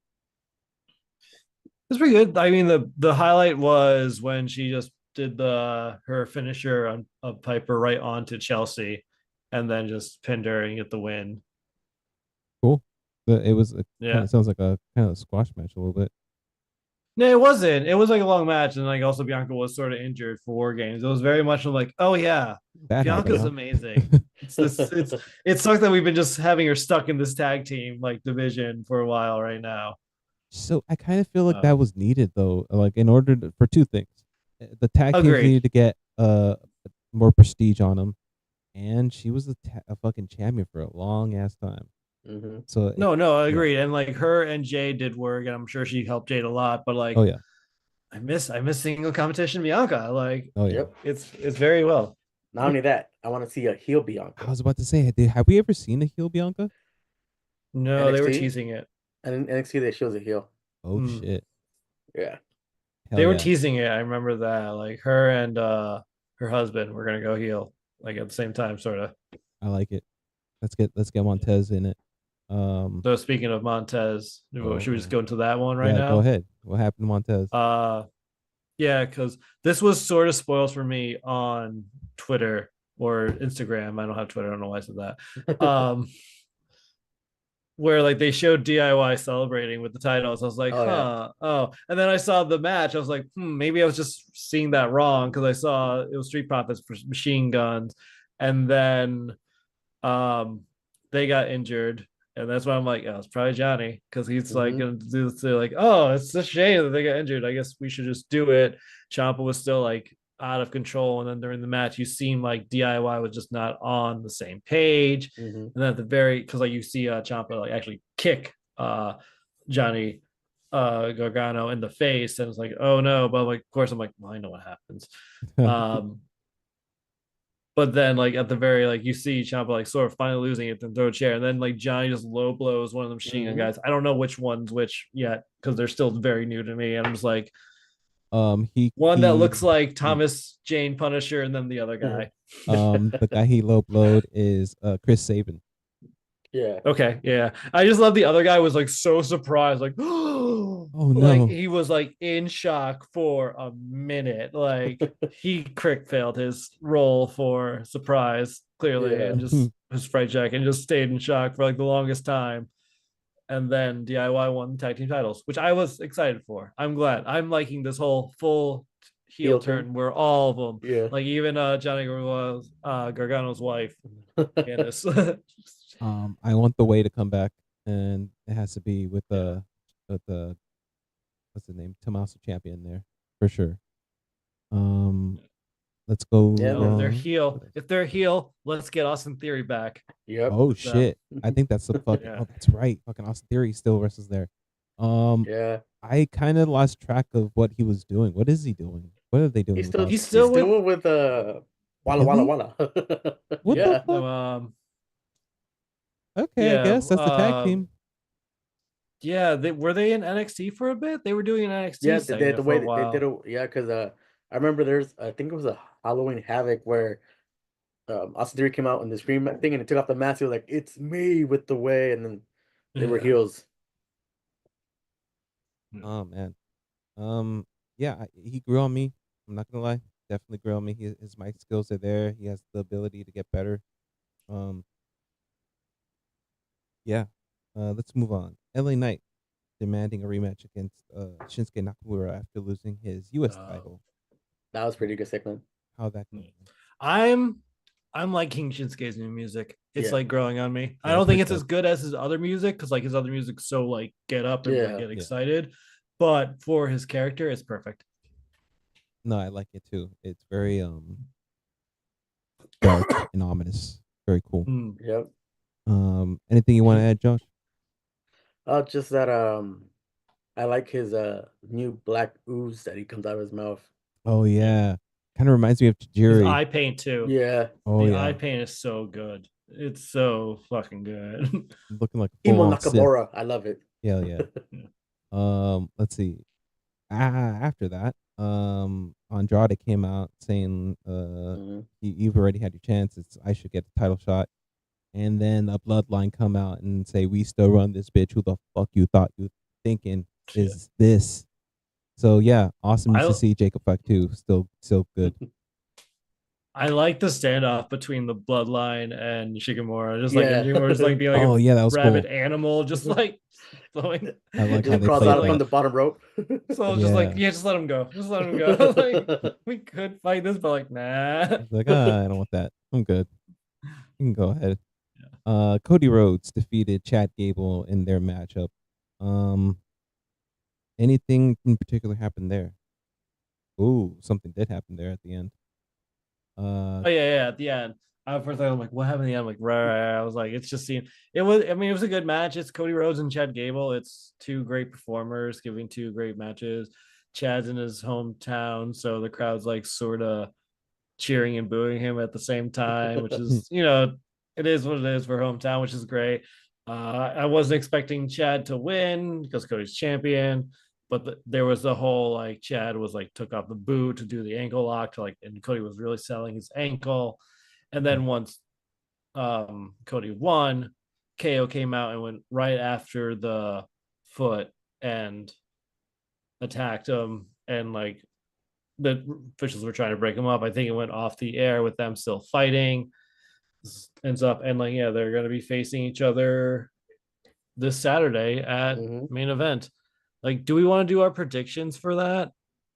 It's pretty good. I mean, the highlight was when she just did her finisher on of Piper right onto Chelsea, and then just pinned her and get the win. Cool. It was kind Yeah. of sounds like a kind of a squash match a little bit. No, it wasn't. It was like a long match, and like also Bianca was sort of injured for War Games. It was very much like, oh yeah, That Bianca's happened, huh? amazing. It sucks that we've been just having her stuck in this tag team like division for a while right now. So I kind of feel like that was needed though, like in order for two things. The tag teams Agreed. needed to get more prestige on them, and she was a fucking champion for a long ass time. Mhm. So No, I agree. And like her and Jade did work, and I'm sure she helped Jade a lot. But like, oh yeah, I miss single competition Bianca. Like, oh yeah. Yep. it's very well. Not only that, I want to see a heel Bianca. I was about to say, have we ever seen a heel Bianca? No, they were NXT? teasing it. And in NXT, they shows a heel. Oh Mm. shit, Yeah. hell They were yeah. teasing it. I remember that. Like her and her husband were gonna go heel like at the same time, sort of. I like it. Let's get Montez in it. So speaking of Montez, should we just go into that one right yeah, now? go ahead. What happened to Montez? Yeah, because this was sort of spoils for me on Twitter or Instagram. I don't have Twitter. I don't know why I said that. Where like they showed DIY celebrating with the titles. I was like, Oh, yeah. huh. Oh, and then I saw the match. I was like, maybe I was just seeing that wrong because I saw it was Street Profits for Machine Guns, and then they got injured. And that's why I'm like, oh, it's probably Johnny because he's like Mhm. gonna do this. Like, oh, it's a shame that they got injured. I guess we should just do it. Ciampa was still like out of control, and then during the match, you seem like DIY was just not on the same page. Mhm. And then at the very, because like you see Ciampa like actually kick Johnny Gargano in the face, and it's like, oh no. But like, of course, I'm like, well, I know what happens. But then like at the very like you see Ciampa like sort of finally losing it, then throw a chair, and then like Johnny just low blows one of the machine gun guys. I don't know which one's which yet because they're still very new to me. And I'm just like one that looks like Thomas Jane Punisher, and then the other guy. The guy he low blowed is Chris Sabin. Yeah. Okay, yeah. I just love the other guy was like so surprised, like oh no, like he was like in shock for a minute. Like he crick failed his role for surprise clearly, Yeah. and just his fright jacket and just stayed in shock for like the longest time. And then DIY won the tag team titles, which I was excited for. I'm glad. I'm liking this whole full heel turn where all of them, Yeah. like even Johnny Gargano's wife, Candice. I want the way to come back, and it has to be with the what's the name, Tommaso Champion there for sure. Let's go. Yeah, if they're heel, let's get Austin Theory back. Yep. Oh shit! I think that's the fucking. Yeah. Oh, that's right. Fucking Austin Theory still wrestles there. Yeah. I kind of lost track of what he was doing. What is he doing? What are they doing? He's still with Walla Walla Walla. What Yeah. the fuck? Okay, I guess that's the tag team. Yeah, were they in NXT for a bit? They were doing an NXT Yeah, segment the for way a while. they did it. Yeah, because I remember I think it was a Halloween Havoc where Austin Theory came out in the scream thing and he took off the mask. He was like, "It's me" with the way, and then they were heels. Oh man, yeah, he grew on me. I'm not gonna lie, definitely grew on me. His mic skills are there. He has the ability to get better. Yeah. Let's move on. LA Knight demanding a rematch against Shinsuke Nakamura after losing his US title. That was pretty good segment. How that goes? I'm liking Shinsuke's new music. It's like growing on me. Yeah, I don't think it's as good as his other music because like his other music's so like get up and like, get excited. But for his character, it's perfect. No, I like it too. It's very dark and ominous. Very cool. Yep. Anything you want to add, Josh? Just that I like his new black ooze that he comes out of his mouth. Oh yeah. Kind of reminds me of Tajiri. His eye paint too. Yeah. Oh the yeah. eye paint is so good. It's so fucking good. Looking like Emo Nakamura. Sith. I love it. Yeah, yeah. Let's see. After that, Andrade came out saying, you've already had your chance. I should get the title shot. And then a bloodline come out and say, we still run this bitch. Who the fuck you thought you thinking is this? So yeah, awesome to see Jacob Fleck too. Still good. I like the standoff between the bloodline and Shigemura. Just like Shigemura just like being like that was rabid cool. animal, just like flowing. I like how they crawls played out from the bottom rope. So just like, just let him go. Just let him go. Like we could fight this, but like, nah. He's like, I don't want that. I'm good. You can go ahead. Cody Rhodes defeated Chad Gable in their matchup. Anything in particular happened there? Ooh, something did happen there at the end. At the end. First I'm like, what happened at the end? I'm like, right. I was like, it's just it was a good match. It's Cody Rhodes and Chad Gable. It's two great performers giving two great matches. Chad's in his hometown, so the crowd's like sort of cheering and booing him at the same time, which is, it is what it is for hometown, which is great. I wasn't expecting Chad to win because Cody's champion, but there was the whole like Chad was like took off the boot to do the ankle lock to and Cody was really selling his ankle. And then once Cody won, KO came out and went right after the foot and attacked him, and like the officials were trying to break him up. I think it went off the air with them still fighting. Ends up and they're going to be facing each other this Saturday at main event. Like, do we want to do our predictions for that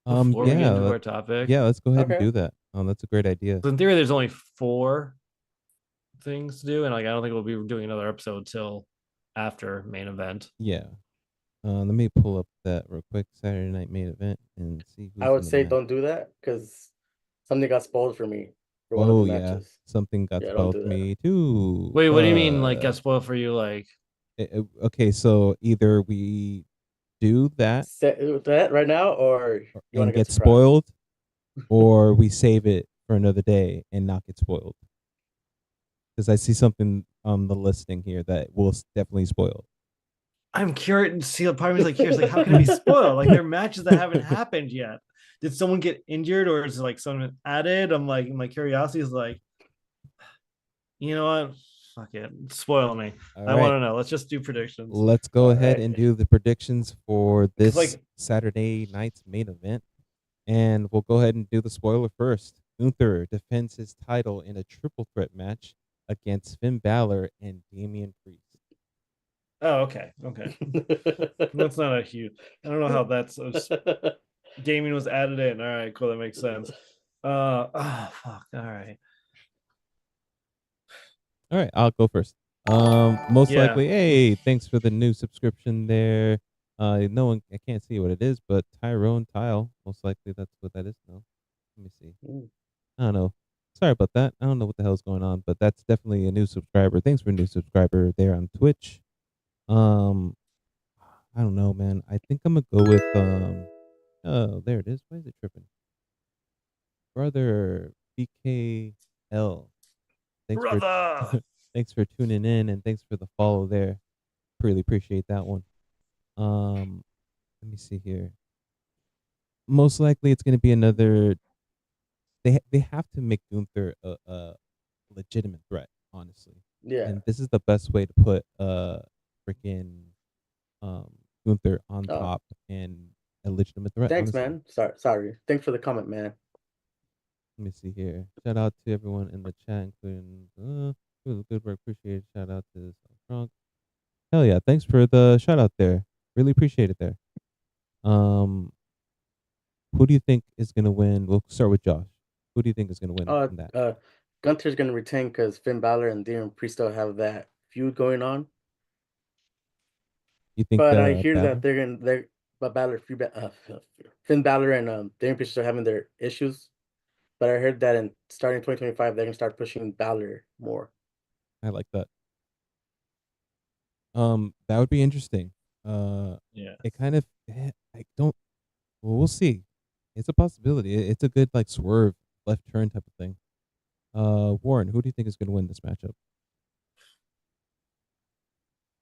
before we get into our topic? Yeah, let's go ahead and do that. That's a great idea. So in theory, there's only 4 things to do, and like I don't think we'll be doing another episode till after main event. Yeah. Let me pull up that real quick. Saturday night main event and see. I would say don't do that because something got spoiled for me. For one of the matches. Something got spoiled for me too. Wait, what do you mean? Like got spoiled for you? Like, okay, so either we do that right now, or you want to get spoiled, or we save it for another day and not get spoiled? Because I see something on the listing here that will definitely spoil. I'm curious. See, part of me is like, curious, like, how can it be spoiled? Like, there are matches that haven't happened yet. Did someone get injured, or is it like someone added? My curiosity is like, you know what? Fuck it, spoil me. All I want right, to know. Let's just do predictions. let's go All ahead right. and do the predictions for Because this Saturday night's main event. And we'll go ahead and do the spoiler first. Gunther defends his title in a triple threat match against Finn Balor and Damian Priest. oh, okay, that's not a huge. I don't know how that's gaming was added in. All right, cool, that makes sense. Oh fuck. All right. All right, I'll go first. Most Yeah. likely, hey, thanks for the new subscription there. No one, I can't see what it is, but Tyrone Tile, most likely that's what that is. No, let me see. Ooh. I don't know. Sorry about that. I don't know what the hell's going on, but that's definitely a new subscriber. Thanks for a new subscriber there on Twitch. Um, I don't know, man. I think I'm gonna go with oh, there it is. Why is it tripping? Brother BKL. Thanks for Brother. thanks for tuning in and thanks for the follow there. Really appreciate that one. Let me see here. Most likely it's gonna be another. They have to make Gunther a legitimate threat, honestly. Yeah. And this is the best way to put freaking um Gunther on Oh, top and a legitimate threat, thanks, honestly. man. Sorry. Thanks for the comment, man. Let me see here. Shout out to everyone in the chat, including good work. Appreciate it. Shout out to Trunk. Hell yeah! Thanks for the shout out there. Really appreciate it there. Um, who do you think is gonna win? We'll start with Josh. Who do you think is gonna win Uh, in that? Gunter's gonna retain because Finn Balor and Damian Priest still have that feud going on. You think But I hear that Balor? but Finn Balor and Damian Priest are having their issues. But I heard that in starting 2025, they're gonna start pushing Balor more. I like that. That would be interesting. Yeah. It kind of I don't. Well, we'll see. It's a possibility. It's a good like swerve left turn type of thing. Warren, who do you think is gonna win this matchup?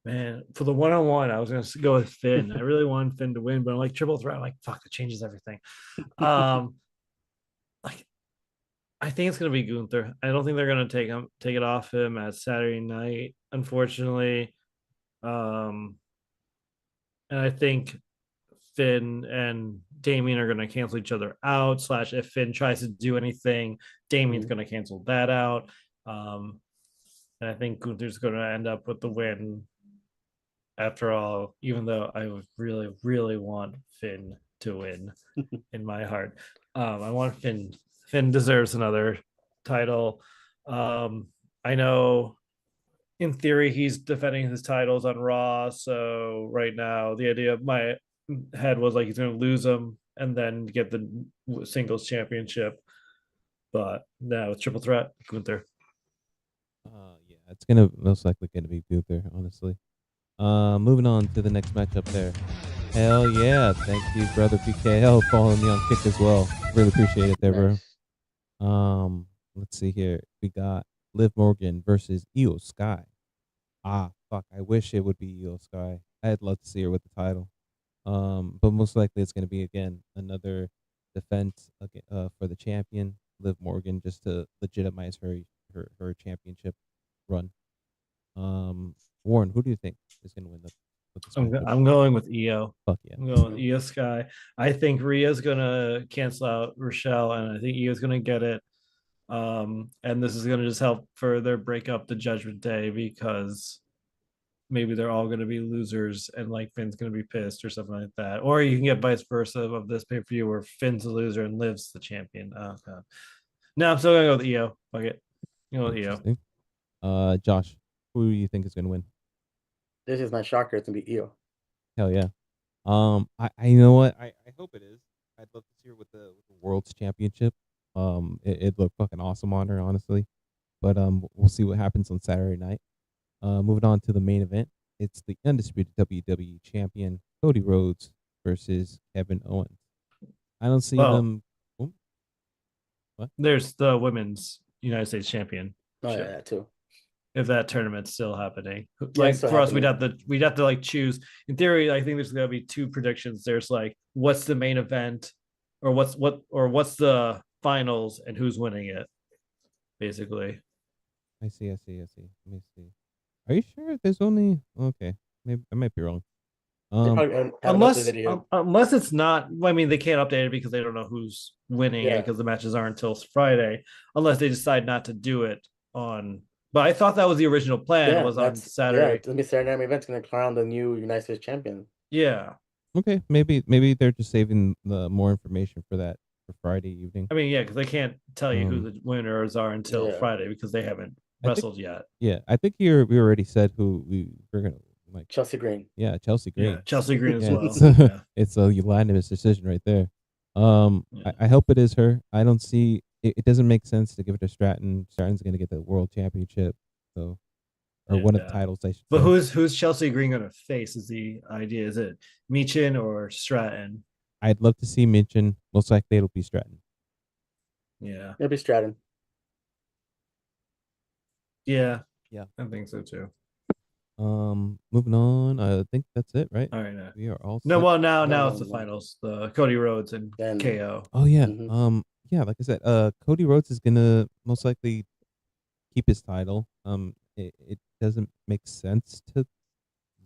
Man, for the one-on-one, I was gonna go with Finn. I really wanted Finn to win, but I'm like triple threat. I'm like, fuck, that changes everything. Like I think it's gonna be Gunther. I don't think they're gonna take it off him at Saturday night, unfortunately. Um, and I think Finn and Damien are gonna cancel each other out. Slash, if Finn tries to do anything, Damien's gonna cancel that out. Um, and I think Gunther's gonna end up with the win after all, even though I would really, really want Finn to win in my heart. I want Finn. Finn deserves another title. I know in theory he's defending his titles on Raw. So right now, the idea of my head was like he's going to lose them and then get the singles championship. But no, triple threat, Gunther. Yeah, it's gonna most likely gonna be Gunther, honestly. Moving on to the next matchup there. Hell yeah! Thank you, brother PKL, following me on Kick as well. Really appreciate it there, bro. Nice. Let's see here. We got Liv Morgan versus Io Sky. Ah, fuck! I wish it would be Io Sky. I'd love to see her with the title. But most likely it's gonna be again another defense for the champion Liv Morgan, just to legitimize her championship run. Warren, who do you think is gonna win with this matchup? I'm going with EO. Fuck yeah! I'm going with EO Sky. I think Rhea's gonna cancel out Rochelle, and I think EO's gonna get it. And this is gonna just help further break up the Judgment Day because maybe they're all gonna be losers, and like Finn's gonna be pissed or something like that. Or you can get vice versa of this pay per view where Finn's the loser and Liv's the champion. Oh god. No, I'm still gonna go with EO. Fuck it. Go with EO. Interesting. Josh, who do you think is gonna win? This is my shocker. It's gonna be Io. Hell yeah. I you know what? I hope it is. I'd love to see her with the world's championship. It looked fucking awesome on her, honestly. But we'll see what happens on Saturday night. Moving on to the main event. It's the undisputed WWE champion Cody Rhodes versus Kevin Owens. I don't see Well, them. Oh, There's the women's United States champion. Oh yeah, that too. If that tournament's still happening, Yeah, like it's still for us, happening. we'd have to like choose. In theory, I think there's gonna be two predictions. There's like what's the main event, or what's the finals, and who's winning it, basically. I see. Let me see. Are you sure there's only okay? Maybe I might be wrong. They Um, probably haven't updated it yet. Unless it's not. I mean, they can't update it because they don't know who's winning it Yeah. because the matches aren't until Friday, unless they decide not to do it on. But I thought that was the original plan. Yeah, Was on that's Saturday. it's gonna be Saturday night event's gonna crown the new United States champion. Yeah. okay, maybe they're just saving the more information for that for Friday evening. I mean, yeah, because they can't tell you who Um, the winners are until Yeah. Friday because they haven't I think- wrestled yet. Yeah, I think we already said who we were gonna like. Chelsea Green. Yeah, Chelsea Green. Yeah, Chelsea Green as Yeah, well. it's, Yeah. it's a unanimous decision right there. Yeah. I hope it is her. I don't see it doesn't make sense to give it to Stratton. Stratton's gonna get the world championship, so or one of the Yeah. titles. I should But say. who's Chelsea Green going to face? Is the idea? Is it Meechin or Stratton? I'd love to see mention. Most likely it'll be Stratton. Yeah, It'll be Stratton. yeah, Yeah. I think so too. Moving on. I think that's it, right? All right, now. We are all No, set. well now No, it's no, the no. finals. The Cody Rhodes and Then- KO. Oh yeah. Mhm. Yeah, like I said, Cody Rhodes is gonna most likely keep his title. It doesn't make sense to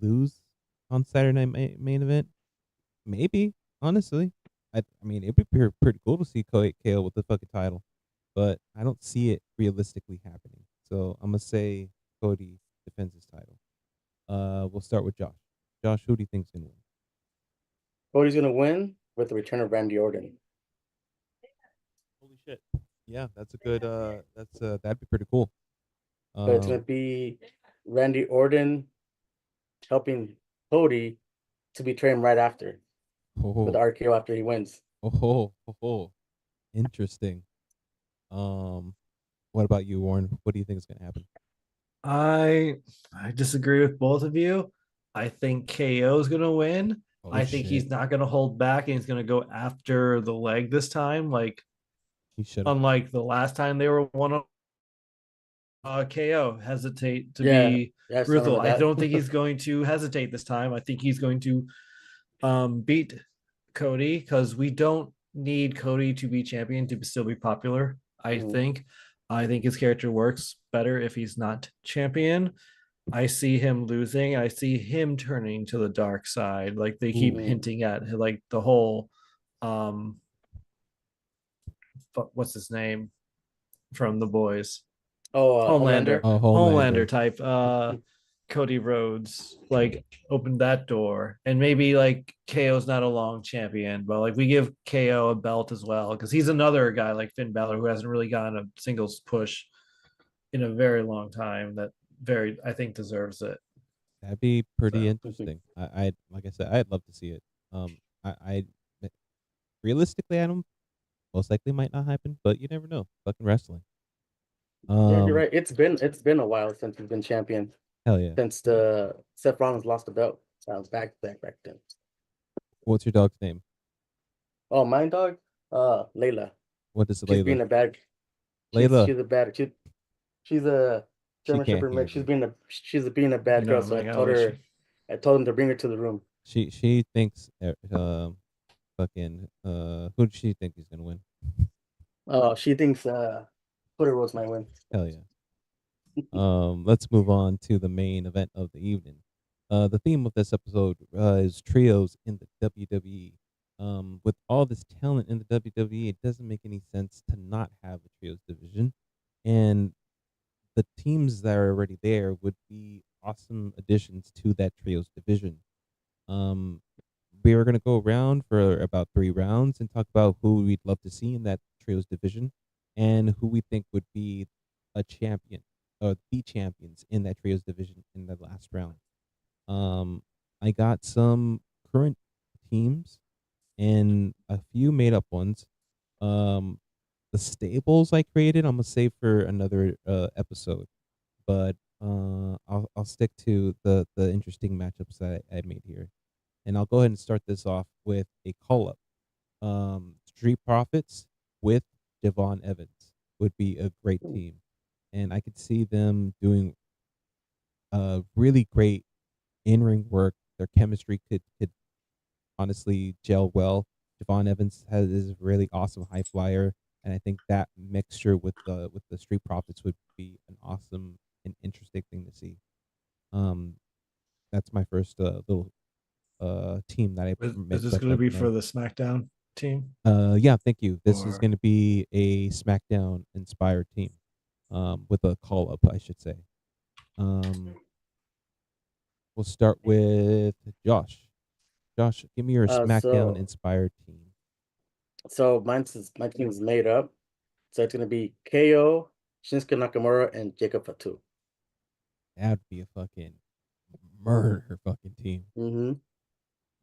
lose on Saturday night main event. Maybe, honestly, I mean it'd be pretty cool to see KO with the fucking title, but I don't see it realistically happening. So I'm gonna say Cody defends his title. We'll start with Josh. Josh, who do you think's gonna win? Cody's gonna win with the return of Randy Orton. Holy shit! Yeah, that's a good. That'd be pretty cool. But it's gonna be Randy Orton helping Cody to betray him right after with the oh, RKO after he wins. interesting. What about you, Warren? What do you think is gonna happen? I disagree with both of you. I think KO is going to win. Oh, I think he's shit. not going to hold back and he's going to go after the leg this time. Like He should have. unlike the last time they were one on KO hesitate to Yeah, be yeah, I still brutal. remember I that. don't think he's going to hesitate this time. I think he's going to beat Cody because we don't need Cody to be champion to still be popular. Mhm. I think his character works better if he's not champion. I see him losing. I see him turning to the dark side. Like they keep Ooh. hinting at like the whole what's his name from the boys? Oh, Homelander. Oh, Homelander Homelander. type Cody Rhodes like opened that door, and maybe like KO's not a long champion, but like we give KO a belt as well because he's another guy like Finn Balor who hasn't really gotten a singles push in a very long time that I think deserves it. That'd be pretty So. interesting. I like I said, I'd love to see it. I realistically, I don't most likely might not happen, but you never know. Fucking wrestling. Yeah, you're right. It's been a while since he's been champion. Hell yeah. Since Seth Rollins lost the belt. So I was back then. What's your dog's name? Oh, mine dog? Layla. What is She's Layla? being a bad. Layla. She's a bad. She's a German can't Shepherd hear mix. me. She's being a bad girl. So I told him to bring her to the room. She thinks fucking who does she think he's gonna win? Oh, she thinks Cody Rhodes might win. Hell yeah. Let's move on to the main event of the evening. The theme of this episode is trios in the WWE. With all this talent in the WWE, it doesn't make any sense to not have a trios division. And the teams that are already there would be awesome additions to that trios division. We are going to go around for about 3 rounds and talk about who we'd love to see in that trios division and who we think would be a champion or the champions in that trios division in the last round. I got some current teams and a few made up ones. The stables I created, I'm gonna save for another episode, but I'll stick to the interesting matchups that I made here, and I'll go ahead and start this off with a call up. Street Profits with Javon Evans would be a great team, and I could see them doing really great in ring work. Their chemistry could honestly gel well. Javon Evans is a really awesome high flyer, and I think that mixture with the Street Profits would be an awesome and interesting thing to see. Um, that's my first little team that I Is this going to be for the SmackDown team? Yeah, thank you. This is Or going to be a SmackDown inspired team, with a call up, I should say. We'll start with Josh. Josh, give me your SmackDown So inspired team. my team is made up. So it's gonna be KO, Shinsuke Nakamura, and Jacob Fatu. That'd be a fucking murder fucking team. Mm-hmm.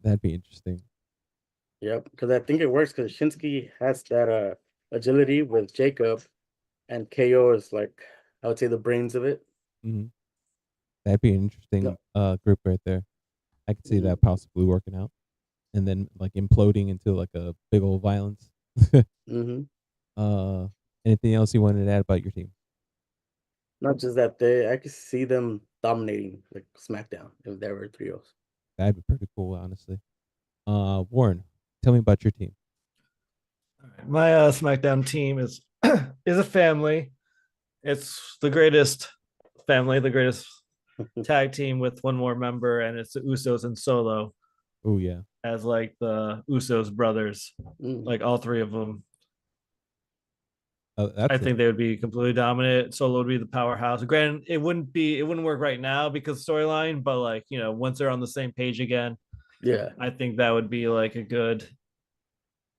That'd be interesting. Yep, because I think it works because Shinsuke has that agility with Jacob, and KO is like I would say the brains of it. Hmm. That'd be an interesting No. group right there. I could see Mhm. that possibly working out, and then like imploding into like a big old violence. Mm-hmm. uh, anything else you wanted to add about your team? Not just that I could see them dominating like SmackDown if there were trios. That'd be pretty cool, honestly. Warren, tell me about your team. my SmackDown team is is a family. It's the greatest family, the greatest tag team with one more member, and it's the Usos and Solo Oh yeah, as like the Usos brothers, Mm. like all three of them. I that's think they would be completely dominant. Solo would be the powerhouse. Granted, it wouldn't work right now because storyline, but like once they're on the same page again, Yeah. I think that would be like a good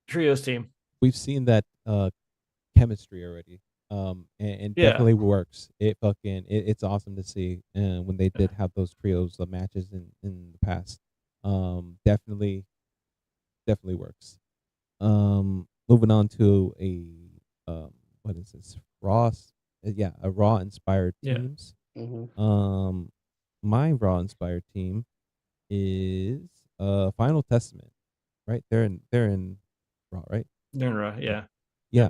trios team. we've seen that chemistry already. And Yeah, definitely works. It's awesome to see. And when they did have those trios matches in the past, definitely works. Moving on to a what is this? Yeah, a Raw inspired yeah. teams. Mm-hmm. My Raw inspired team is Final Testament, right? They're in Raw, right? Yeah. Yeah.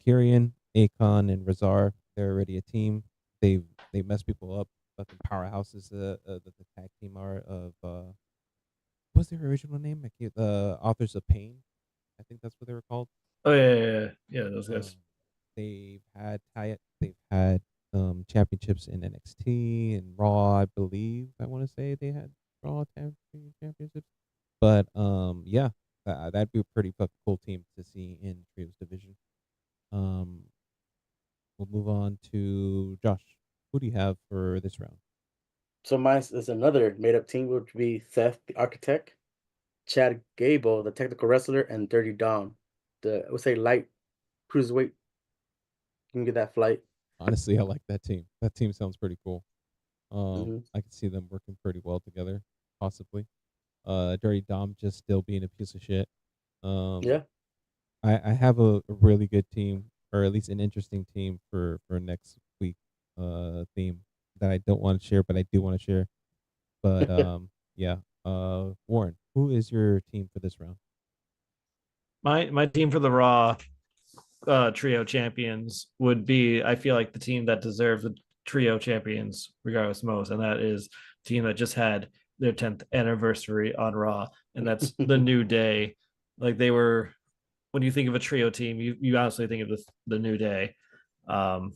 Kyrian, Akon, and Razar, they're already a team. They mess people up. Fucking powerhouses. The tag team are of what's their original name? Authors of Pain. I think that's what they were called. Oh yeah. Those Um, guys. they've had championships in NXT and Raw. I believe I want to say they had Raw tag team championships. But yeah, that'd be a pretty fucking cool team to see in Trios division. Um, we'll move on to Josh. Who do you have for this round? So mine is another made up team, which would be Seth the Architect, Chad Gable, the technical wrestler, and Dirty Dom, the I would say light cruiserweight. You can get that flight. Honestly, I like that team. That team sounds pretty cool. Mm-hmm. I could see them working pretty well together, possibly. Dirty Dom just still being a piece of shit. Um, Yeah. I have a really good team, or at least an interesting team for next week. Theme that I don't want to share, but I do want to share. But yeah. Warren, who is your team for this round? My team for the Raw trio champions would be, I feel like, the team that deserves the trio champions regardless most, and that is the team that just had their 10th anniversary on Raw, and that's the New Day. Like they were, when you think of a trio team, you honestly think of the New Day. Um,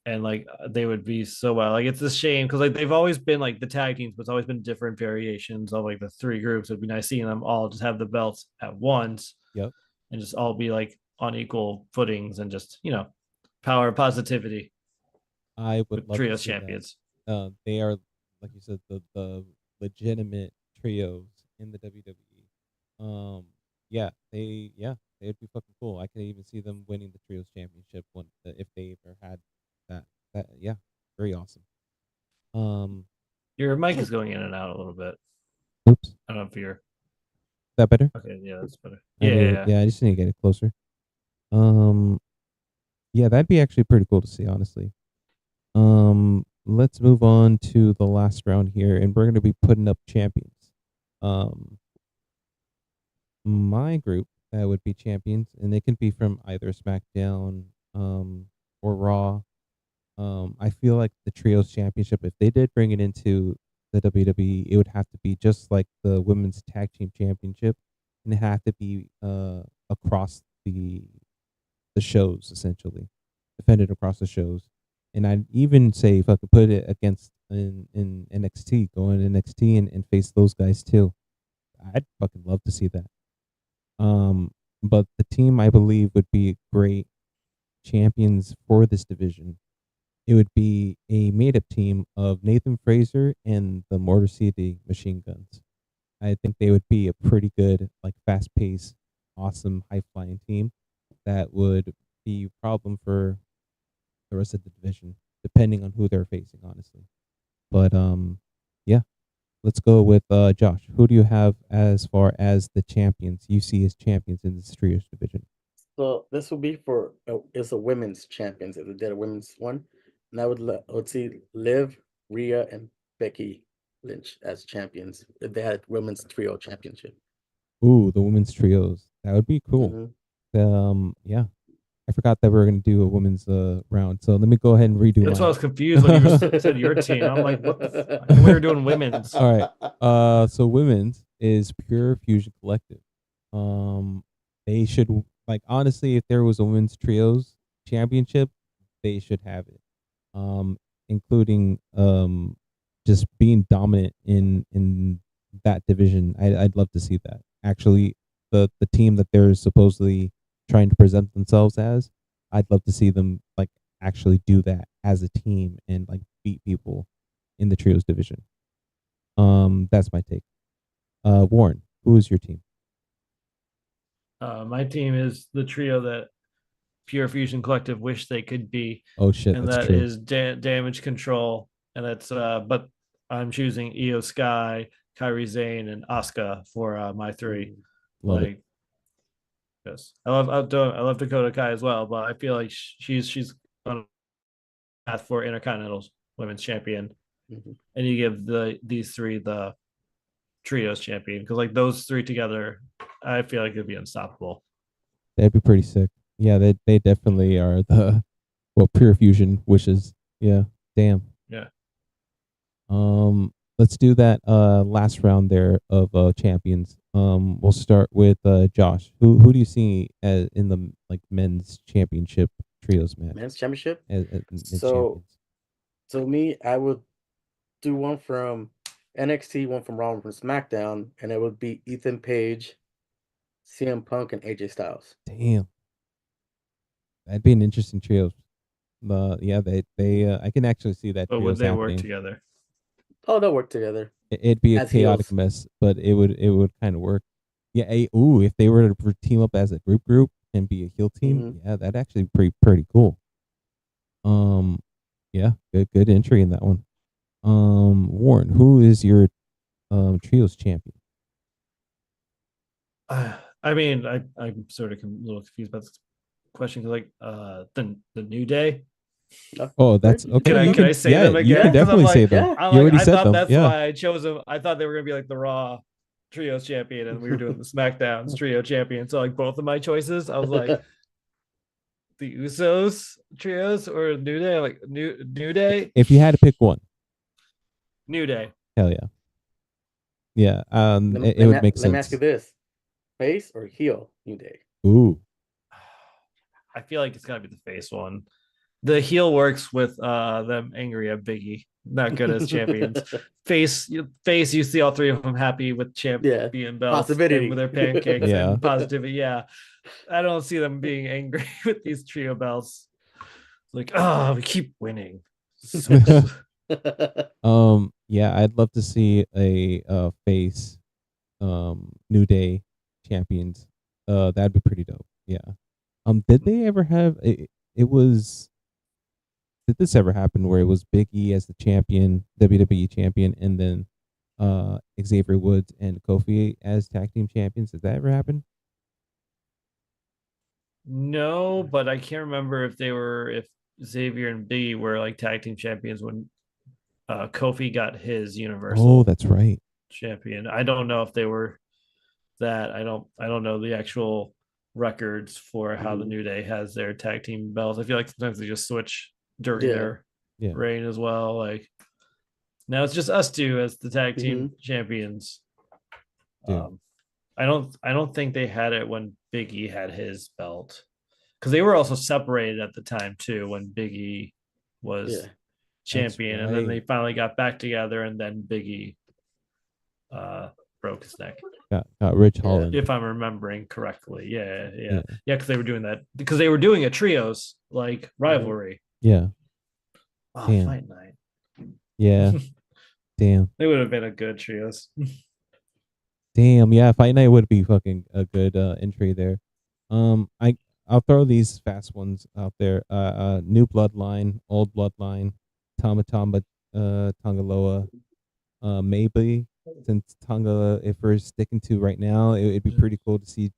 and like they would be so well. Like it's a shame because like they've always been like the tag teams, but it's always been different variations of like the three groups. It'd be nice seeing them all just have the belts at once Yep. and just all be like on equal footings and just power positivity I would with love to trios see that. champions. They are, like you said, the legitimate trios in the WWE. Yeah, they'd be fucking cool. I could even see them winning the trios championship if they ever had that. Yeah, very awesome. Um, Your mic is going in and out a little bit. oops, is I don't know if you're that better? okay. Yeah, that's better. I need Yeah. yeah, I just need to get it closer. Um, yeah, that'd be actually pretty cool to see, honestly. Let's move on to the last round here, and we're going to be putting up champions. Um, my group that would be champions, and they can be from either SmackDown or Raw. I feel like the trios championship, if they did bring it into the WWE, it would have to be just like the women's tag team championship, and it had to be across the shows essentially, defended across the shows. And I'd even say if I could put it against in NXT, go in NXT and face those guys too. I'd fucking love to see that. But the team I believe would be great champions for this division. It would be a made up team of Nathan Fraser and the Motor City Machine Guns. I think they would be a pretty good, like fast paced, awesome, high flying team that would be a problem for the rest of the division, depending on who they're facing, honestly. But yeah, let's go with Josh. Who do you have as far as the champions you see as champions in this trios division? So this will be for it's a women's champions if they did a women's one, and I would see Liv, Rhea, and Becky Lynch as champions if they had women's trio championship. Ooh, the women's trios. That would be cool. Mhm. Yeah, I forgot that we were gonna do a women's round. So let me go ahead and redo That's why I mine. was confused when you said your team. I'm like, what the fuck? We were doing women's. All right. So women's is Pure Fusion Collective. They should, like, honestly, if there was a women's trios championship, they should have it. Including just being dominant in that division. I'd love to see that. Actually, the team that they're supposedly trying to present themselves as, I'd love to see them like actually do that as a team and like beat people in the trios division. That's my take. Warren, who is your team? My team is the trio that Pure Fusion Collective wish they could be, Oh shit, and that's that true. is Damage Control, and that's but I'm choosing Io Sky, Kyrie Zane, and Asuka for my three. Love it. Like, yes, I love Dakota Kai as well, but I feel like she's on a path for Intercontinental Women's Champion, Mhm. and you give these three the trios champion because like those three together, I feel like it'd be unstoppable. That'd be pretty sick. Yeah, they definitely are the Pure Fusion wishes. Yeah, damn. Yeah. Let's do that last round there of champions. We'll start with Josh. Who do you see as in the like men's championship trios match? Men's championship. Men's So, champions. to me, I would do one from NXT, one from Raw, one from SmackDown, and it would be Ethan Page, CM Punk, and AJ Styles. Damn, that'd be an interesting trio. Yeah, they I can actually see that But trios would they happening. work together? Oh, they'll work together. It'd be a As chaotic heels. mess, but it would kind of work. Yeah. If they were to team up as a group and be a heel team, Mhm. yeah, that'd actually be pretty cool. Yeah, good entry in that one. Warren, who is your trios champion? I mean, I'm sort of a little confused about this question because like the New Day. Oh, that's okay. Can I say yeah, them you again? can 'Cause I'm definitely like, say them. yeah. I'm You like, already I said thought them. that's Yeah. why I chose them. I thought they were gonna be like the Raw trios champion, and we were doing the SmackDown's trio champion. So like both of my choices, I was like the Usos trios or New Day, like New Day, If you had to pick one, New Day. hell yeah, yeah. Let me, It would make let me ask you sense. this: face or heel New Day? Ooh, I feel like it's gotta be the face one. The heel works with them angry at Biggie. Not good as champions. Face, you see all three of them happy with Yeah, champion belts and possibility. with their pancakes Yeah. and positivity. Yeah, I don't see them being angry with these trio belts. Like, oh, we keep winning. Yeah, I'd love to see a face New Day champions. That'd be pretty dope. Yeah. Did they ever have it was did this ever happen where it was Big E as the champion, WWE champion, and then Xavier Woods and Kofi as tag team champions? Did that ever happen? No, but I can't remember if Xavier and Biggie were like tag team champions when Kofi got his Universal Oh, that's right. champion. I don't know if they were that. I don't know the actual records for how the Mhm. New Day has their tag team belts. I feel like sometimes they just switch during Yeah. their Yeah. reign as well. Like now it's just us two as the tag team Mhm. champions. Dude. I don't think they had it when Big E had his belt because they were also separated at the time too when Big E was Yeah. champion, and then they right. finally got back together, and then Big E uh, broke his neck. Got Rich Yeah. Holland. If I'm remembering correctly, yeah, Yeah. because they were doing that because they were doing a trios like rivalry. Yeah. Oh, Damn. Fight Night. Yeah. Damn. They would have been a good trios. Damn. Yeah. Fight Night would be fucking a good entry there. I'll throw these fast ones out there. New Bloodline, Old Bloodline, Tama Tama, Tongaloa. Maybe since Tonga, if we're sticking to right now, it'd be pretty cool to see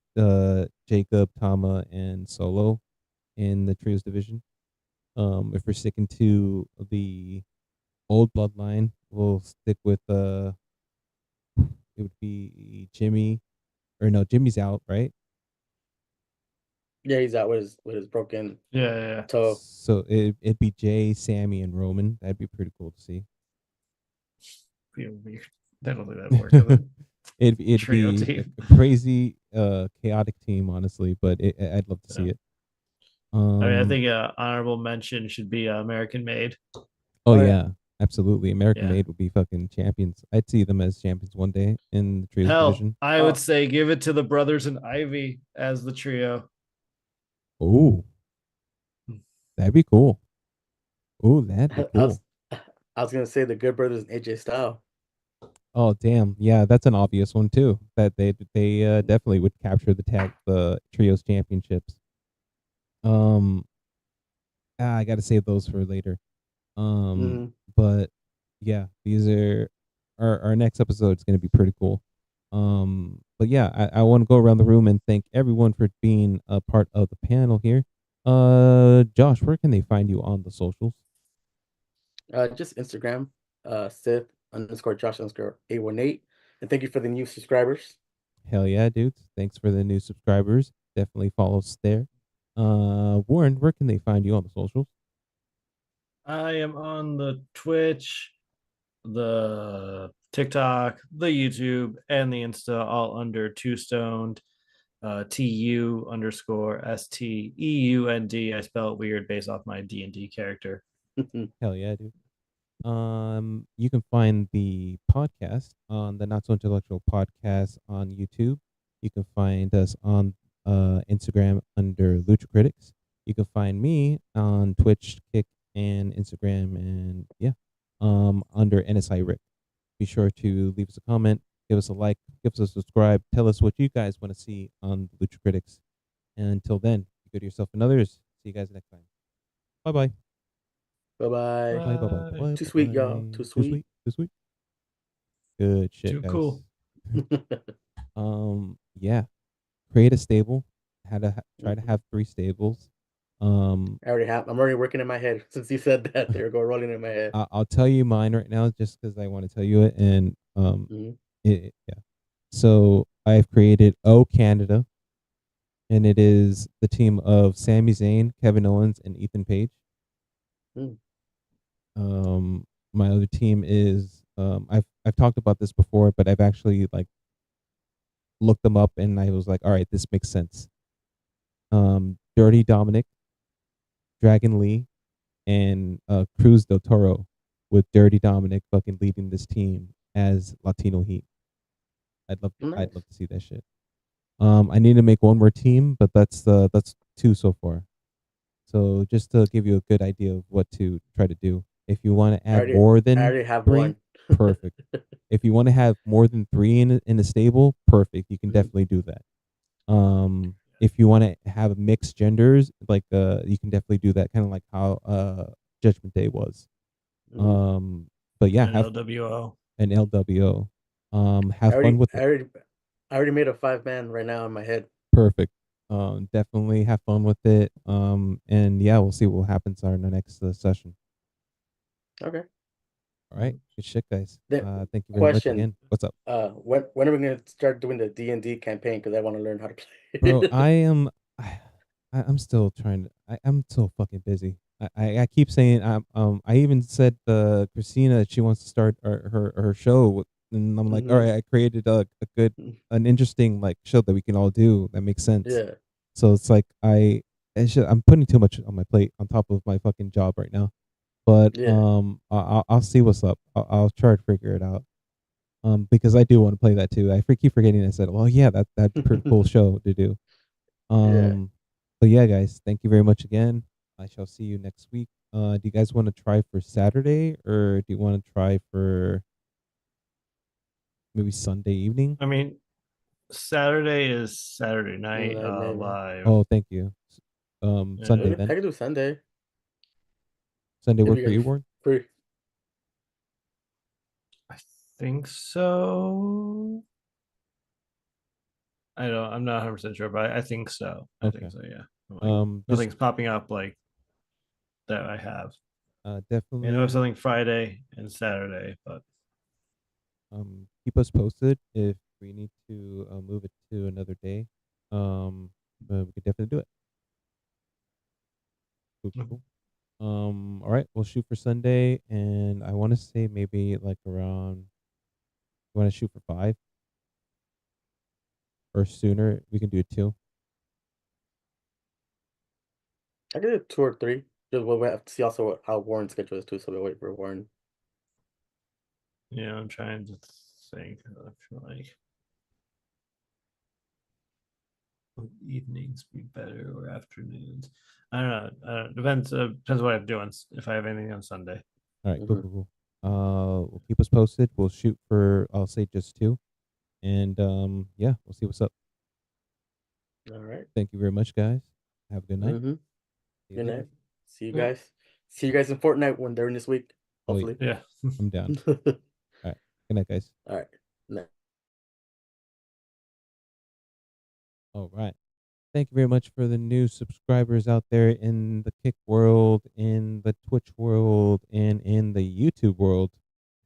Jacob, Tama, and Solo in the trios division. If we're sticking to the old bloodline, we'll stick with it would be Jimmy, or no, Jimmy's out, right? Yeah, he's out with his broken Yeah. toe. So it'd be Jay, Sammy, and Roman. That'd be pretty cool to see. Feel weird. I don't think that'd work as a It'd trio be team. a crazy chaotic team, honestly, but I'd love to see Yeah. it. I mean, I Um, think honorable mention should be American Made. oh Oh, yeah. yeah, absolutely. American Yeah. Made would be fucking champions. I'd see them as champions one day in the trios Hell, division. I would say give it to the Brothers and Ivy as the trio. Oh, that'd be cool. Oh, that'd be I cool. was, I was gonna say the Good Brothers and AJ Styles. Oh damn, yeah, that's an obvious one too. That they definitely would capture the trios championships. Um, I got to save those for later. Mm-hmm. But yeah, these are our next episode is going to be pretty cool. But yeah, I want to go around the room and thank everyone for being a part of the panel here. Josh, where can they find you on the socials? Just Instagram, Sith _ Josh _ 818. And thank you for the new subscribers. Hell yeah, dudes! Thanks for the new subscribers. Definitely follow us there. Warren, where can they find you on the socials? I am on the Twitch, the TikTok, the YouTube, and the Insta, all under Two Stoned. TU _ STEUND. I spell it weird based off my D&D character. Hell yeah, dude. You can find the podcast on the Not So Intellectual Podcast on YouTube. You can find us on Instagram under Lucha Critics. You can find me on Twitch, Kick, and Instagram, and yeah, under NSI Rick. Be sure to leave us a comment, give us a like, give us a subscribe, tell us what you guys want to see on Lucha Critics. And until then, be good to yourself and others. See you guys next time. Bye bye. Bye-bye. Bye bye bye bye bye. Too sweet, y'all. bye. Too Too sweet. sweet. Too sweet. Good shit, Too guys. cool. Yeah. Create a stable. Had to try to have 3 stables. I already have. I'm already working in my head since you said that. They were going rolling in my head. I'll tell you mine right now, just because I want to tell you it, and Mhm. yeah. So I've created O Canada, and it is the team of Sami Zayn, Kevin Owens, and Ethan Page. Mm. My other team is I've talked about this before, but I've actually like looked them up, and I was like, all right, this makes sense. Dirty Dominic, Dragon Lee, and Cruz del Toro, with Dirty Dominic fucking leading this team as Latino Heat. I'd love Nice. to see that shit. I need to make one more team, but that's 2 so far. So just to give you a good idea of what to try to do. If you want to add more I than already have 3, one. perfect. If you want to have more than 3 in a stable, perfect. You can Mhm. definitely do that. If you want to have mixed genders, like you can definitely do that, kind of like how Judgment Day was. Mhm. But yeah, And have LWO. an LWO. Have fun with it. I already made a 5-man right now in my head. Perfect. Definitely have fun with it. And yeah, we'll see what happens on our next session. Okay. All right, good shit, guys. Then Thank you very much question. again. What's up, When are we gonna start doing the D&D campaign? Because I want to learn how to play. bro? I'm still trying to. I'm so fucking busy. I keep saying I even said Christina that she wants to start her show, and I'm like, all Mhm. right, I created a good, an interesting like show that we can all do that makes sense. Yeah. So it's like I'm putting too much on my plate on top of my fucking job right now. But Yeah. I'll see what's up. I'll try to figure it out. Because I do want to play that too. I keep forgetting. I said, well, yeah, that's a pretty cool show to do. Yeah. But yeah, guys, thank you very much again. I shall see you next week. Do you guys want to try for Saturday, or do you want to try for maybe Sunday evening? I mean, Saturday is Saturday night Maybe. live. Oh, thank you. Yeah. Sunday I then. can do Sunday Sunday if work you for guys you, are Warren? free. I think so. I'm not 100% sure, but I think so. I Okay. think so, yeah. Like, Just nothing's popping up like that I have. definitely. I know it's something Friday and Saturday, but Keep us posted if we need to move it to another day. We could definitely do it. Cool, Mhm. cool. All right, we'll shoot for Sunday, and I want to say maybe like around. You want to shoot for 5 or sooner? We can do it too. I can do 2 or 3. Just we have to see also how Warren's schedule is too, so we wait for Warren. yeah, I'm trying to think. I feel like would evenings be better or afternoons? I don't know. Depends what I'm doing. If I have anything on Sunday. All right, cool, Mhm. cool, cool. We'll keep us posted. We'll shoot for I'll say just 2, and yeah, we'll see what's up. All right. Thank you very much, guys. Have a good night. Mm-hmm. See you Good later. night. See you Yeah. guys. See you guys in Fortnite when they're in this week. Oh yeah, Hopefully. Yeah. I'm down. All All right, good night, guys. right. Night. All right. Thank you very much for the new subscribers out there in the Kick world, in the Twitch world, and in the YouTube world.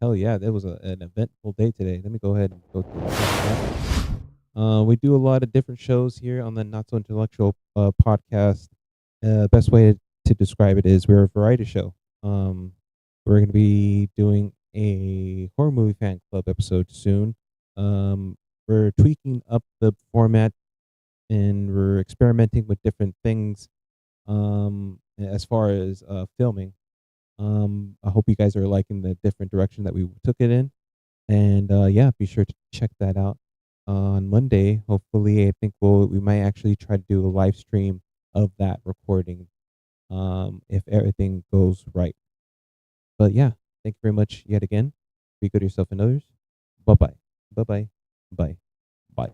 Hell yeah, that was an eventful day today. Let me go ahead and go through that. We do a lot of different shows here on the Not So Intellectual podcast. Best way to describe it is we're a variety show. We're going to be doing a horror movie fan club episode soon. We're tweaking up the format and we're experimenting with different things as far as filming. I hope you guys are liking the different direction that we took it in, and yeah, be sure to check that out on Monday. Hopefully, I think we might actually try to do a live stream of that recording if everything goes right. But yeah, thank you very much yet again. Be good to yourself and others. Bye bye. Bye bye. Bye bye.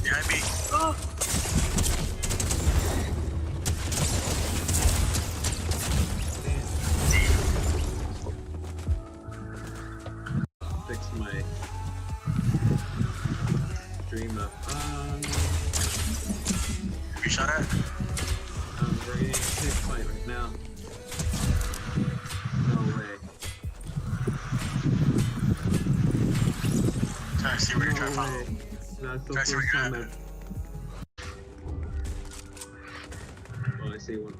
Behind me. Fix my stream up. Who you shot at? We're getting a pig fight right now. No way. Trying to see where you're trying to follow. That's the Trying to see where first you're time at. I've... Oh, I see one.